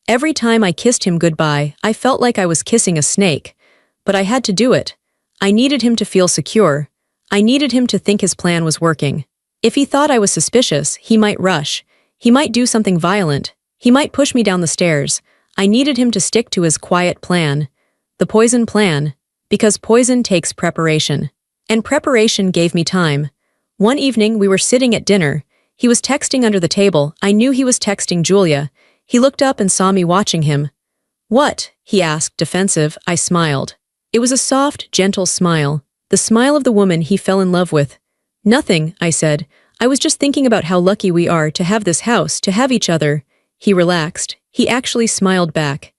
Every time I kissed him goodbye, I felt like I was kissing a snake. But I had to do it. I needed him to feel secure. I needed him to think his plan was working. If he thought I was suspicious, he might rush. He might do something violent. He might push me down the stairs. I needed him to stick to his quiet plan. The poison plan. Because poison takes preparation. And preparation gave me time. One evening we were sitting at dinner. He was texting under the table. I knew he was texting Julia. He looked up and saw me watching him. "What?" he asked, defensive. I smiled. It was a soft, gentle smile. The smile of the woman he fell in love with. "Nothing," I said. "I was just thinking about how lucky we are to have this house, to have each other." He relaxed. He actually smiled back.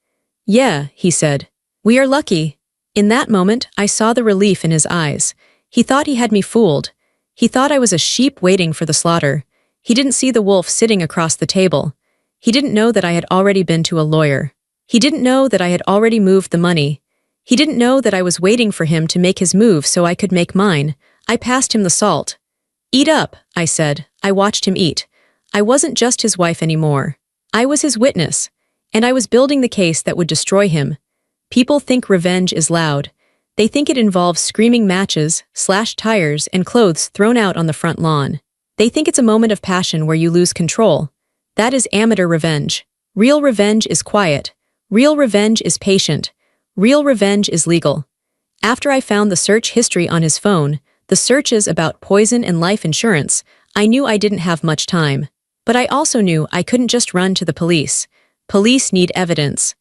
"Yeah," he said. "We are lucky." In that moment, I saw the relief in his eyes. He thought he had me fooled. He thought I was a sheep waiting for the slaughter. He didn't see the wolf sitting across the table. He didn't know that I had already been to a lawyer. He didn't know that I had already moved the money. He didn't know that I was waiting for him to make his move so I could make mine. I passed him the salt. "Eat up," I said. I watched him eat. I wasn't just his wife anymore. I was his witness. And I was building the case that would destroy him. People think revenge is loud. They think it involves screaming matches, slashed tires, and clothes thrown out on the front lawn. They think it's a moment of passion where you lose control. That is amateur revenge. Real revenge is quiet. Real revenge is patient. Real revenge is legal. After I found the search history on his phone, the searches about poison and life insurance, I knew I didn't have much time. But I also knew I couldn't just run to the police. Police need evidence.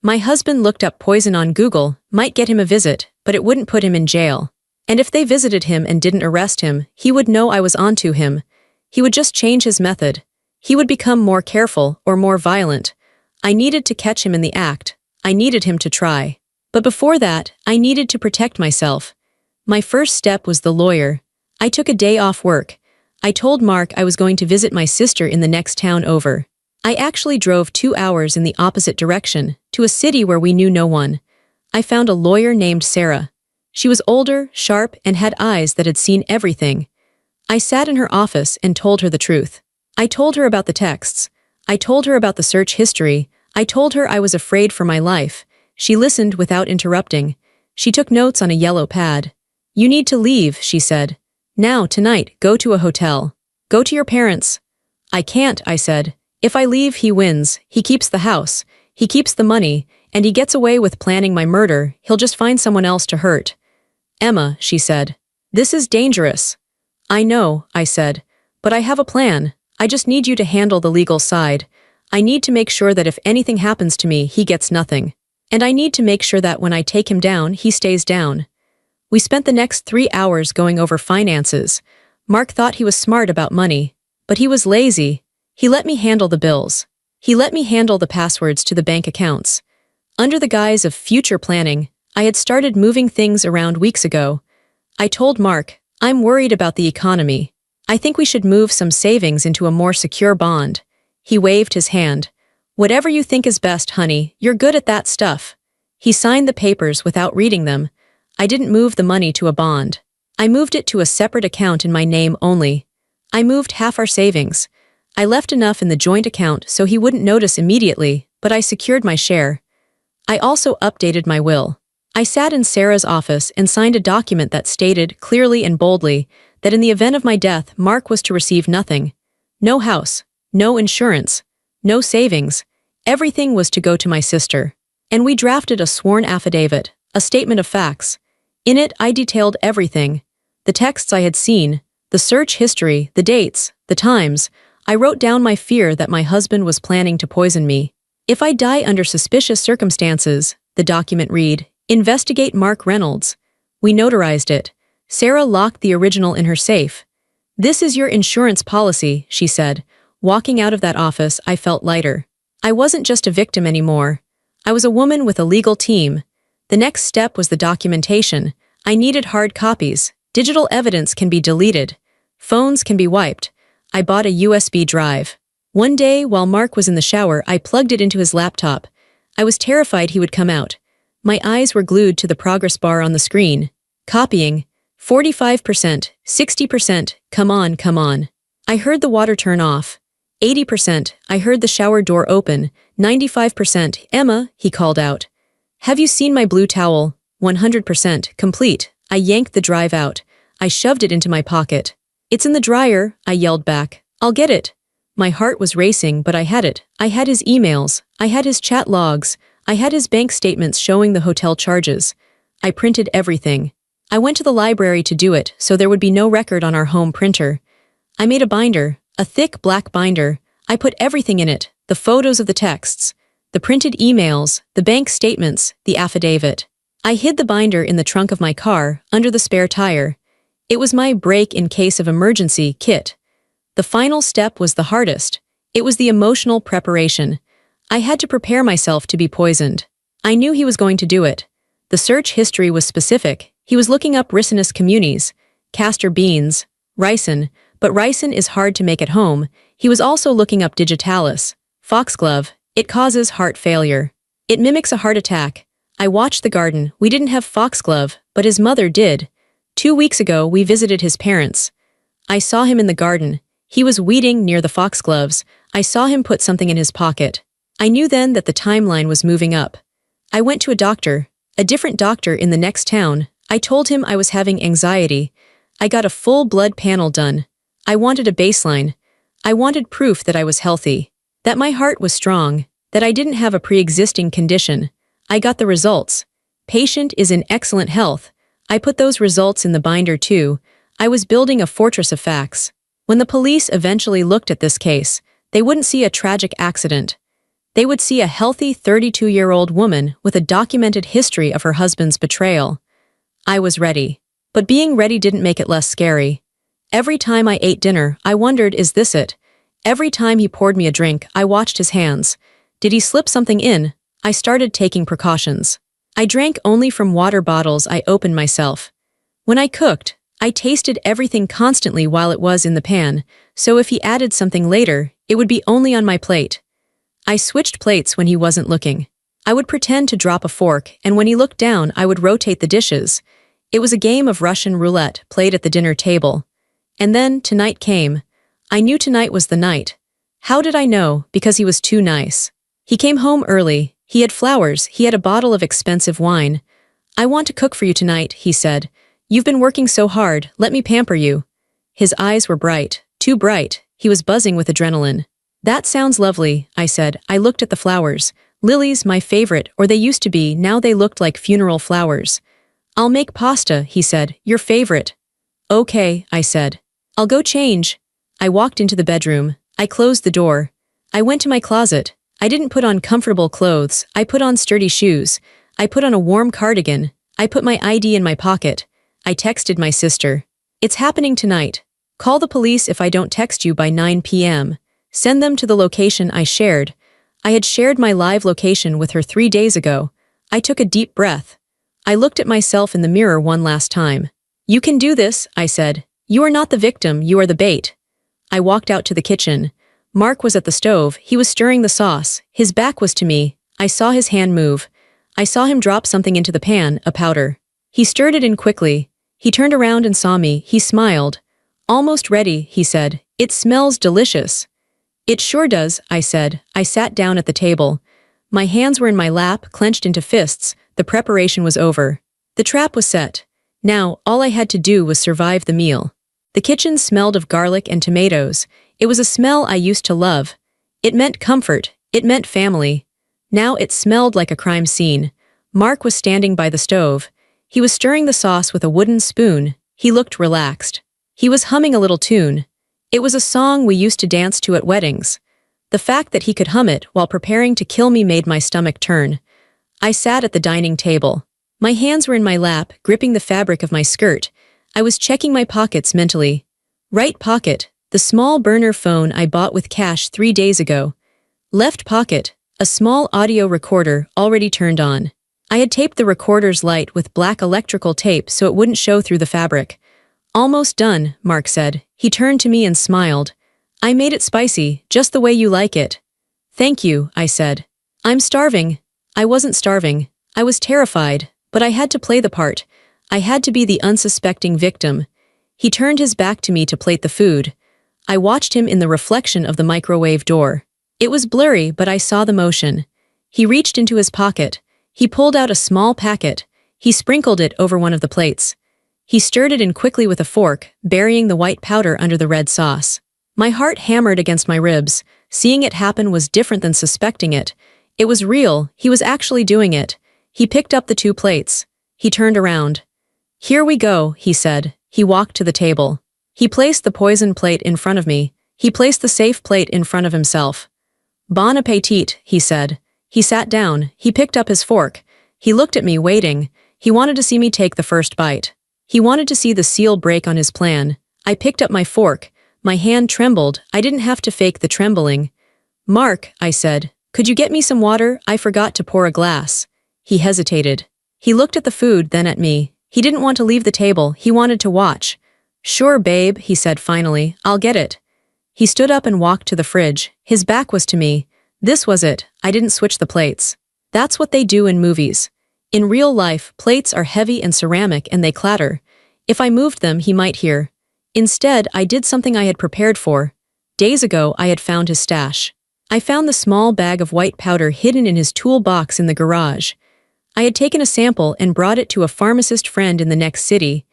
My husband looked up poison on Google, might get him a visit, but it wouldn't put him in jail. And if they visited him and didn't arrest him, he would know I was onto him. He would just change his method. He would become more careful or more violent. I needed to catch him in the act. I needed him to try. But before that, I needed to protect myself. My first step was the lawyer. I took a day off work. I told Mark I was going to visit my sister in the next town over. I actually drove 2 hours in the opposite direction, to a city where we knew no one. I found a lawyer named Sarah. She was older, sharp, and had eyes that had seen everything. I sat in her office and told her the truth. I told her about the texts. I told her about the search history. I told her I was afraid for my life. She listened without interrupting. She took notes on a yellow pad. "You need to leave," she said. "Now, tonight, go to a hotel. Go to your parents." "I can't," I said. "If I leave, he wins. He keeps the house. He keeps the money, and he gets away with planning my murder. He'll just find someone else to hurt." "Emma," she said. "This is dangerous." "I know," I said. "But I have a plan. I just need you to handle the legal side. I need to make sure that if anything happens to me, he gets nothing. And I need to make sure that when I take him down, he stays down." We spent the next 3 hours going over finances. Mark thought he was smart about money, but he was lazy. He let me handle the bills. He let me handle the passwords to the bank accounts. Under the guise of future planning, I had started moving things around weeks ago. I told Mark, "I'm worried about the economy. I think we should move some savings into a more secure bond." He waved his hand. "Whatever you think is best, honey, you're good at that stuff." He signed the papers without reading them. I didn't move the money to a bond. I moved it to a separate account in my name only. I moved half our savings. I left enough in the joint account so he wouldn't notice immediately, but I secured my share. I also updated my will. I sat in Sarah's office and signed a document that stated, clearly and boldly, that in the event of my death, Mark was to receive nothing. No house, no insurance, no savings. Everything was to go to my sister. And we drafted a sworn affidavit, a statement of facts. In it, I detailed everything. The texts I had seen, the search history, the dates, the times. I wrote down my fear that my husband was planning to poison me. If I die under suspicious circumstances, the document read, "Investigate Mark Reynolds." We notarized it. Sarah locked the original in her safe. "This is your insurance policy," she said. Walking out of that office, I felt lighter. I wasn't just a victim anymore. I was a woman with a legal team. The next step was the documentation. I needed hard copies. Digital evidence can be deleted. Phones can be wiped. I bought a USB drive. One day, while Mark was in the shower, I plugged it into his laptop. I was terrified he would come out. My eyes were glued to the progress bar on the screen. Copying. 45%, 60%, come on, come on. I heard the water turn off. 80%, I heard the shower door open. 95%, "Emma," he called out. "Have you seen my blue towel?" 100%, complete. I yanked the drive out. I shoved it into my pocket. "It's in the dryer," I yelled back. "I'll get it." My heart was racing, but I had it. I had his emails. I had his chat logs. I had his bank statements showing the hotel charges. I printed everything. I went to the library to do it, so there would be no record on our home printer. I made a binder, a thick black binder. I put everything in it, the photos of the texts, the printed emails, the bank statements, the affidavit. I hid the binder in the trunk of my car, under the spare tire. It was my break-in-case-of-emergency kit. The final step was the hardest. It was the emotional preparation. I had to prepare myself to be poisoned. I knew he was going to do it. The search history was specific. He was looking up ricinus communis, castor beans, ricin, but ricin is hard to make at home. He was also looking up digitalis, foxglove. It causes heart failure. It mimics a heart attack. I watched the garden. We didn't have foxglove, but his mother did. 2 weeks ago, we visited his parents. I saw him in the garden. He was weeding near the foxgloves. I saw him put something in his pocket. I knew then that the timeline was moving up. I went to a different doctor in the next town. I told him I was having anxiety. I got a full blood panel done. I wanted a baseline. I wanted proof that I was healthy, that my heart was strong, that I didn't have a pre-existing condition. I got the results. Patient is in excellent health. I put those results in the binder too. I was building a fortress of facts. When the police eventually looked at this case, they wouldn't see a tragic accident. They would see a healthy 32-year-old woman with a documented history of her husband's betrayal. I was ready. But being ready didn't make it less scary. Every time I ate dinner, I wondered, is this it? Every time he poured me a drink, I watched his hands. Did he slip something in? I started taking precautions. I drank only from water bottles I opened myself. When I cooked, I tasted everything constantly while it was in the pan, so if he added something later, it would be only on my plate. I switched plates when he wasn't looking. I would pretend to drop a fork, and when he looked down, I would rotate the dishes. It was a game of Russian roulette played at the dinner table. And then tonight came. I knew tonight was the night. How did I know? Because he was too nice. He came home early. He had flowers. He had a bottle of expensive wine. I want to cook for you tonight, he said. You've been working so hard. Let me pamper you. His eyes were bright, too bright. He was buzzing with adrenaline. That sounds lovely, I said. I looked at the flowers. Lilies, my favorite, or they used to be, now they looked like funeral flowers. I'll make pasta, he said. Your favorite. Okay, I said. I'll go change. I walked into the bedroom. I closed the door. I went to my closet. I didn't put on comfortable clothes. I put on sturdy shoes. I put on a warm cardigan. I put my ID in my pocket. I texted my sister. It's happening tonight. Call the police if I don't text you by 9 p.m. Send them to the location I shared. I had shared my live location with her 3 days ago. I took a deep breath. I looked at myself in the mirror one last time. You can do this, I said. You are not the victim, you are the bait. I walked out to the kitchen. Mark was at the stove. He was stirring the sauce. His back was to me. I saw his hand move. I saw him drop something into the pan, a powder. He stirred it in quickly. He turned around and saw me. He smiled. Almost ready, he said. It smells delicious. It sure does, I said. I sat down at the table. My hands were in my lap, clenched into fists. The preparation was over. The trap was set. Now, all I had to do was survive the meal. The kitchen smelled of garlic and tomatoes. It was a smell I used to love. It meant comfort. It meant family. Now it smelled like a crime scene. Mark was standing by the stove. He was stirring the sauce with a wooden spoon. He looked relaxed. He was humming a little tune. It was a song we used to dance to at weddings. The fact that he could hum it while preparing to kill me made my stomach turn. I sat at the dining table. My hands were in my lap, gripping the fabric of my skirt. I was checking my pockets mentally. Right pocket, the small burner phone I bought with cash 3 days ago. Left pocket, a small audio recorder already turned on. I had taped the recorder's light with black electrical tape so it wouldn't show through the fabric. Almost done, Mark said. He turned to me and smiled. I made it spicy, just the way you like it. Thank you, I said. I'm starving. I wasn't starving. I was terrified, but I had to play the part. I had to be the unsuspecting victim. He turned his back to me to plate the food. I watched him in the reflection of the microwave door. It was blurry, but I saw the motion. He reached into his pocket. He pulled out a small packet. He sprinkled it over one of the plates. He stirred it in quickly with a fork, burying the white powder under the red sauce. My heart hammered against my ribs. Seeing it happen was different than suspecting it. It was real. He was actually doing it. He picked up the 2 plates. He turned around. Here we go, he said. He walked to the table. He placed the poison plate in front of me. He placed the safe plate in front of himself. Bon appetit, he said. He sat down. He picked up his fork. He looked at me, waiting. He wanted to see me take the first bite. He wanted to see the seal break on his plan. I picked up my fork. My hand trembled. I didn't have to fake the trembling. Mark, I said, could you get me some water? I forgot to pour a glass. He hesitated. He looked at the food, then at me. He didn't want to leave the table. He wanted to watch. Sure, babe, he said finally. I'll get it. He stood up and walked to the fridge. His back was to me. This was it. I didn't switch the plates. That's what they do in movies. In real life, plates are heavy and ceramic and they clatter. If I moved them, he might hear. Instead, I did something I had prepared for. Days ago, I had found his stash. I found the small bag of white powder hidden in his toolbox in the garage. I had taken a sample and brought it to a pharmacist friend in the next city.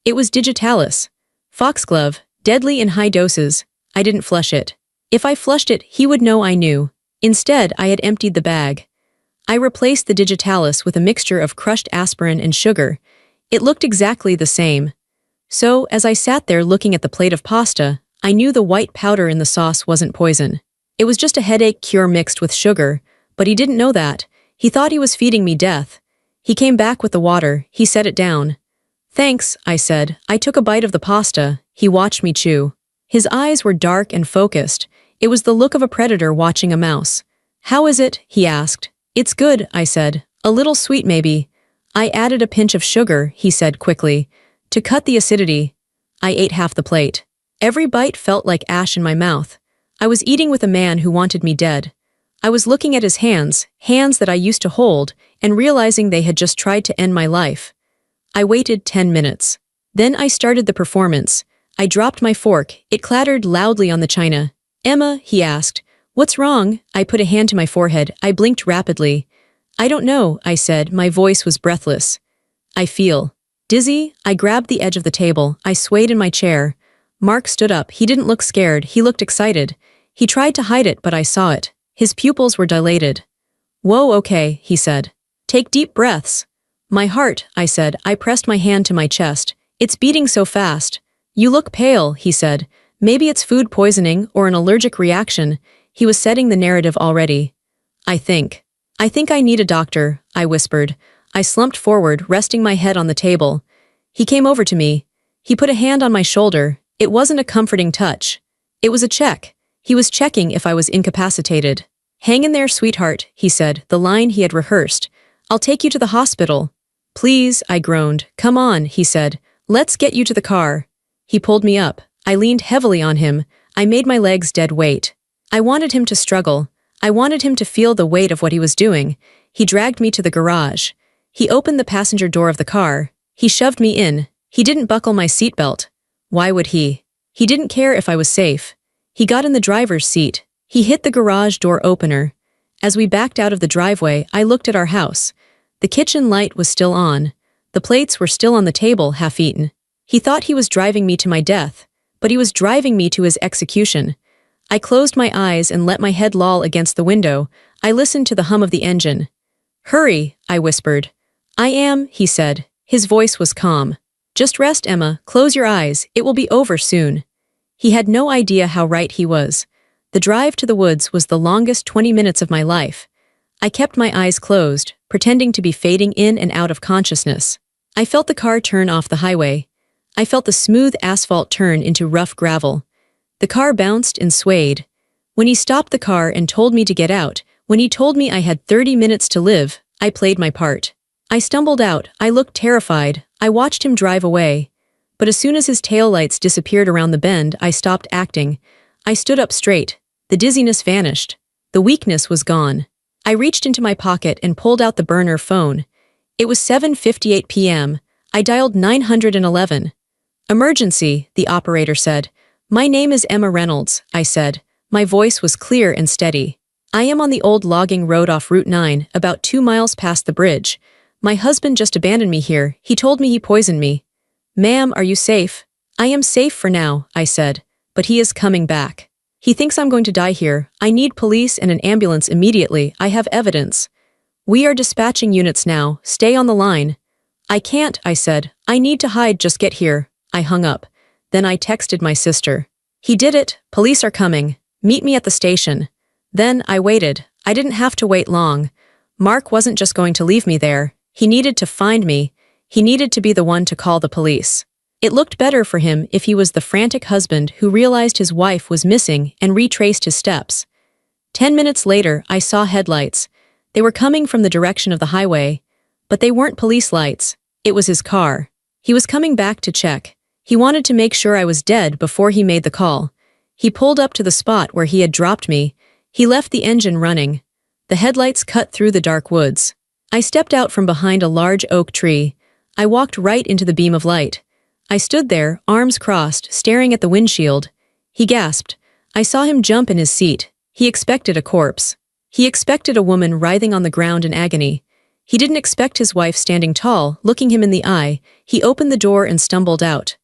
It was digitalis. Foxglove, deadly in high doses. I didn't flush it. If I flushed it, he would know I knew. Instead, I had emptied the bag. I replaced the digitalis with a mixture of crushed aspirin and sugar. It looked exactly the same. So, as I sat there looking at the plate of pasta, I knew the white powder in the sauce wasn't poison. It was just a headache cure mixed with sugar, but he didn't know that. He thought he was feeding me death. He came back with the water. He set it down. Thanks, I said. I took a bite of the pasta. He watched me chew. His eyes were dark and focused. It was the look of a predator watching a mouse. How is it? He asked. It's good, I said. A little sweet maybe. I added a pinch of sugar, he said quickly, to cut the acidity. I ate half the plate. Every bite felt like ash in my mouth. I was eating with a man who wanted me dead. I was looking at his hands, hands that I used to hold, and realizing they had just tried to end my life. I waited 10 minutes. Then I started the performance. I dropped my fork. It clattered loudly on the china. "Emma," he asked. "What's wrong?" I put a hand to my forehead. I blinked rapidly. "I don't know," I said. My voice was breathless. "I feel dizzy." I grabbed the edge of the table. I swayed in my chair. Mark stood up. He didn't look scared. He looked excited. He tried to hide it, but I saw it. His pupils were dilated. "Whoa, okay," he said. "Take deep breaths." "My heart," I said. I pressed my hand to my chest. "It's beating so fast." "You look pale," he said. "Maybe it's food poisoning or an allergic reaction." He was setting the narrative already. I think I need a doctor," I whispered. I slumped forward, resting my head on the table. He came over to me. He put a hand on my shoulder. It wasn't a comforting touch. It was a check. He was checking if I was incapacitated. "Hang in there, sweetheart," he said, the line he had rehearsed. "I'll take you to the hospital." "Please," I groaned. "Come on," he said. "Let's get you to the car." He pulled me up. I leaned heavily on him. I made my legs dead weight. I wanted him to struggle. I wanted him to feel the weight of what he was doing. He dragged me to the garage. He opened the passenger door of the car. He shoved me in. He didn't buckle my seatbelt. Why would he? He didn't care if I was safe. He got in the driver's seat. He hit the garage door opener. As we backed out of the driveway, I looked at our house. The kitchen light was still on. The plates were still on the table, half-eaten. He thought he was driving me to my death, but he was driving me to his execution. I closed my eyes and let my head loll against the window. I listened to the hum of the engine. "Hurry," I whispered. "I am," he said. His voice was calm. "Just rest, Emma. Close your eyes. It will be over soon." He had no idea how right he was. The drive to the woods was the longest 20 minutes of my life. I kept my eyes closed, pretending to be fading in and out of consciousness. I felt the car turn off the highway. I felt the smooth asphalt turn into rough gravel. The car bounced and swayed. When he stopped the car and told me to get out, when he told me I had 30 minutes to live, I played my part. I stumbled out. I looked terrified. I watched him drive away. But as soon as his taillights disappeared around the bend, I stopped acting. I stood up straight. The dizziness vanished. The weakness was gone. I reached into my pocket and pulled out the burner phone. It was 7:58 p.m. I dialed 911. "Emergency," the operator said. "My name is Emma Reynolds," I said. My voice was clear and steady. "I am on the old logging road off Route 9, about 2 miles past the bridge. My husband just abandoned me here. He told me he poisoned me." "Ma'am, are you safe?" "I am safe for now," I said. "But he is coming back. He thinks I'm going to die here. I need police and an ambulance immediately. I have evidence." "We are dispatching units now. Stay on the line." "I can't," I said. "I need to hide. Just get here." I hung up. Then I texted my sister. "He did it. Police are coming. Meet me at the station." Then I waited. I didn't have to wait long. Mark wasn't just going to leave me there. He needed to find me. He needed to be the one to call the police. It looked better for him if he was the frantic husband who realized his wife was missing and retraced his steps. 10 minutes later, I saw headlights. They were coming from the direction of the highway. But they weren't police lights. It was his car. He was coming back to check. He wanted to make sure I was dead before he made the call. He pulled up to the spot where he had dropped me. He left the engine running. The headlights cut through the dark woods. I stepped out from behind a large oak tree. I walked right into the beam of light. I stood there, arms crossed, staring at the windshield. He gasped. I saw him jump in his seat. He expected a corpse. He expected a woman writhing on the ground in agony. He didn't expect his wife standing tall, looking him in the eye. He opened the door and stumbled out.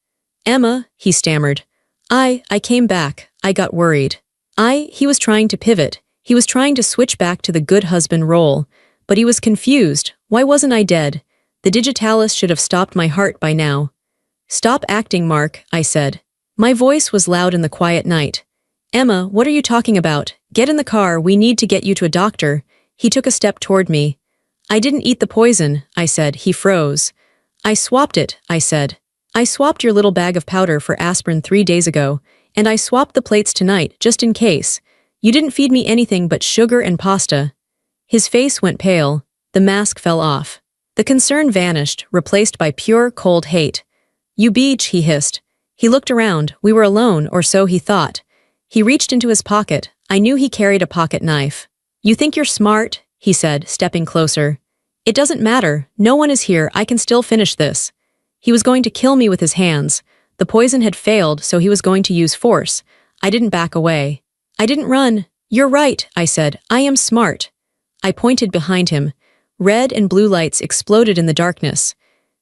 "Emma," he stammered. I came back. I got worried. He was trying to pivot. He was trying to switch back to the good husband role. But he was confused. Why wasn't I dead? The digitalis should have stopped my heart by now. "Stop acting, Mark," I said. My voice was loud in the quiet night. "Emma, what are you talking about? Get in the car, we need to get you to a doctor." He took a step toward me. "I didn't eat the poison," I said. He froze. "I swapped it," I said. "I swapped your little bag of powder for aspirin 3 days ago, and I swapped the plates tonight, just in case. You didn't feed me anything but sugar and pasta." His face went pale. The mask fell off. The concern vanished, replaced by pure, cold hate. "You beach," he hissed. He looked around. We were alone, or so he thought. He reached into his pocket. I knew he carried a pocket knife. "You think you're smart?" he said, stepping closer. "It doesn't matter. No one is here. I can still finish this." He was going to kill me with his hands. The poison had failed, so he was going to use force. I didn't back away. I didn't run. You're right, I said. I am smart. I pointed behind him. Red and blue lights exploded in the darkness.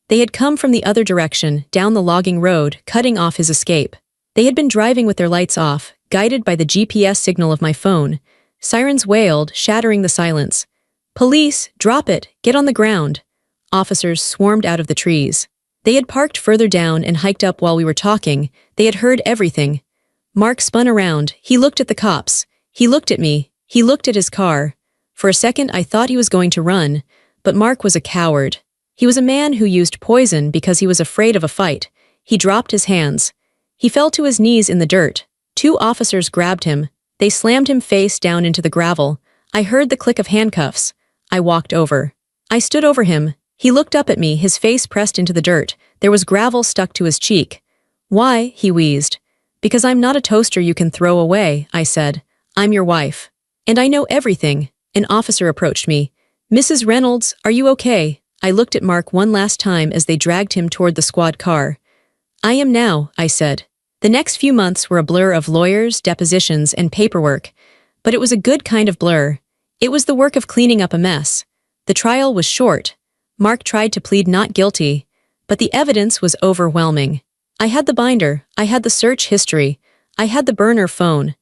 They had come from the other direction, down the logging road, cutting off his escape. They had been driving with their lights off, guided by the GPS signal of my phone. Sirens wailed, shattering the silence. Police, drop it, get on the ground. Officers swarmed out of the trees. They had parked further down and hiked up while we were talking. They had heard everything. Mark spun around. He looked at the cops. He looked at me. He looked at his car. For a second, I thought he was going to run, but Mark was a coward. He was a man who used poison because he was afraid of a fight. He dropped his hands. He fell to his knees in the dirt. 2 officers grabbed him. They slammed him face down into the gravel. I heard the click of handcuffs. I walked over. I stood over him. He looked up at me, his face pressed into the dirt. There was gravel stuck to his cheek. Why? He wheezed. Because I'm not a toaster you can throw away, I said. I'm your wife. And I know everything. An officer approached me. Mrs. Reynolds, are you okay? I looked at Mark one last time as they dragged him toward the squad car. I am now, I said. The next few months were a blur of lawyers, depositions, and paperwork. But it was a good kind of blur. It was the work of cleaning up a mess. The trial was short. Mark tried to plead not guilty, but the evidence was overwhelming. I had the binder, I had the search history, I had the burner phone.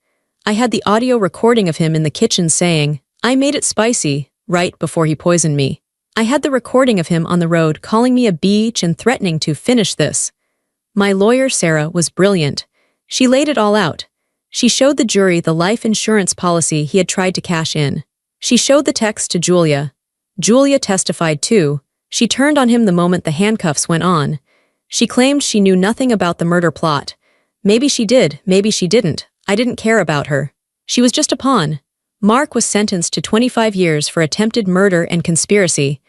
I had the audio recording of him in the kitchen saying, I made it spicy, right before he poisoned me. I had the recording of him on the road calling me a beach and threatening to finish this. My lawyer, Sarah, was brilliant. She laid it all out. She showed the jury the life insurance policy he had tried to cash in. She showed the text to Julia. Julia testified too. She turned on him the moment the handcuffs went on. She claimed she knew nothing about the murder plot. Maybe she did, maybe she didn't. I didn't care about her. She was just a pawn. Mark was sentenced to 25 years for attempted murder and conspiracy.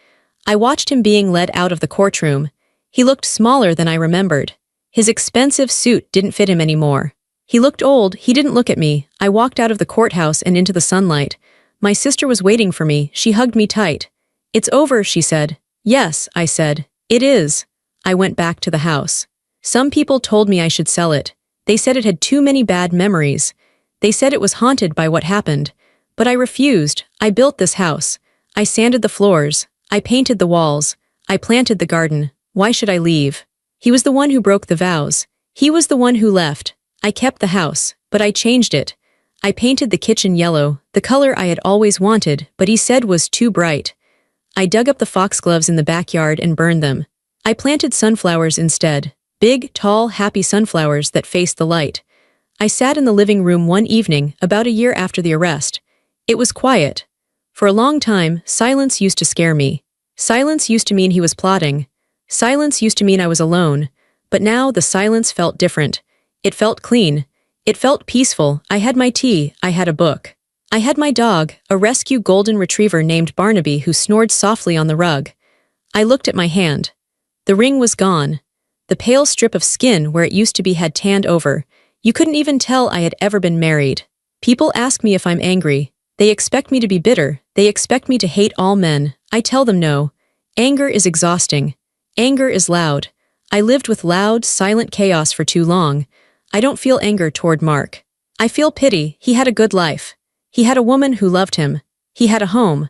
I watched him being led out of the courtroom. He looked smaller than I remembered. His expensive suit didn't fit him anymore. He looked old. He didn't look at me. I walked out of the courthouse and into the sunlight. My sister was waiting for me. She hugged me tight. It's over, she said. Yes, I said. It is. I went back to the house. Some people told me I should sell it. They said it had too many bad memories. They said it was haunted by what happened. But I refused. I built this house. I sanded the floors. I painted the walls. I planted the garden. Why should I leave? He was the one who broke the vows. He was the one who left. I kept the house, but I changed it. I painted the kitchen yellow, the color I had always wanted, but he said was too bright. I dug up the foxgloves in the backyard and burned them. I planted sunflowers instead. Big, tall, happy sunflowers that faced the light. I sat in the living room one evening, about a year after the arrest. It was quiet. For a long time, silence used to scare me. Silence used to mean he was plotting. Silence used to mean I was alone. But now the silence felt different. It felt clean. It felt peaceful. I had my tea. I had a book. I had my dog, a rescue golden retriever named Barnaby who snored softly on the rug. I looked at my hand. The ring was gone. The pale strip of skin where it used to be had tanned over. You couldn't even tell I had ever been married. People ask me if I'm angry. They expect me to be bitter. They expect me to hate all men. I tell them no. Anger is exhausting. Anger is loud. I lived with loud, silent chaos for too long. I don't feel anger toward Mark. I feel pity. He had a good life. He had a woman who loved him. He had a home.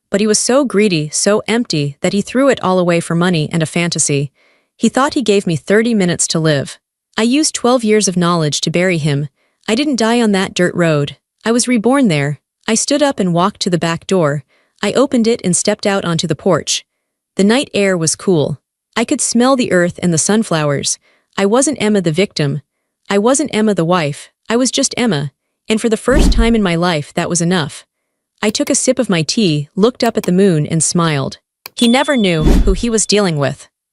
But he was so greedy, so empty, that he threw it all away for money and a fantasy. He thought he gave me 30 minutes to live. I used 12 years of knowledge to bury him. I didn't die on that dirt road. I was reborn there. I stood up and walked to the back door. I opened it and stepped out onto the porch. The night air was cool. I could smell the earth and the sunflowers. I wasn't Emma the victim. I wasn't Emma the wife. I was just Emma. And for the first time in my life, that was enough. I took a sip of my tea, looked up at the moon, and smiled. He never knew who he was dealing with.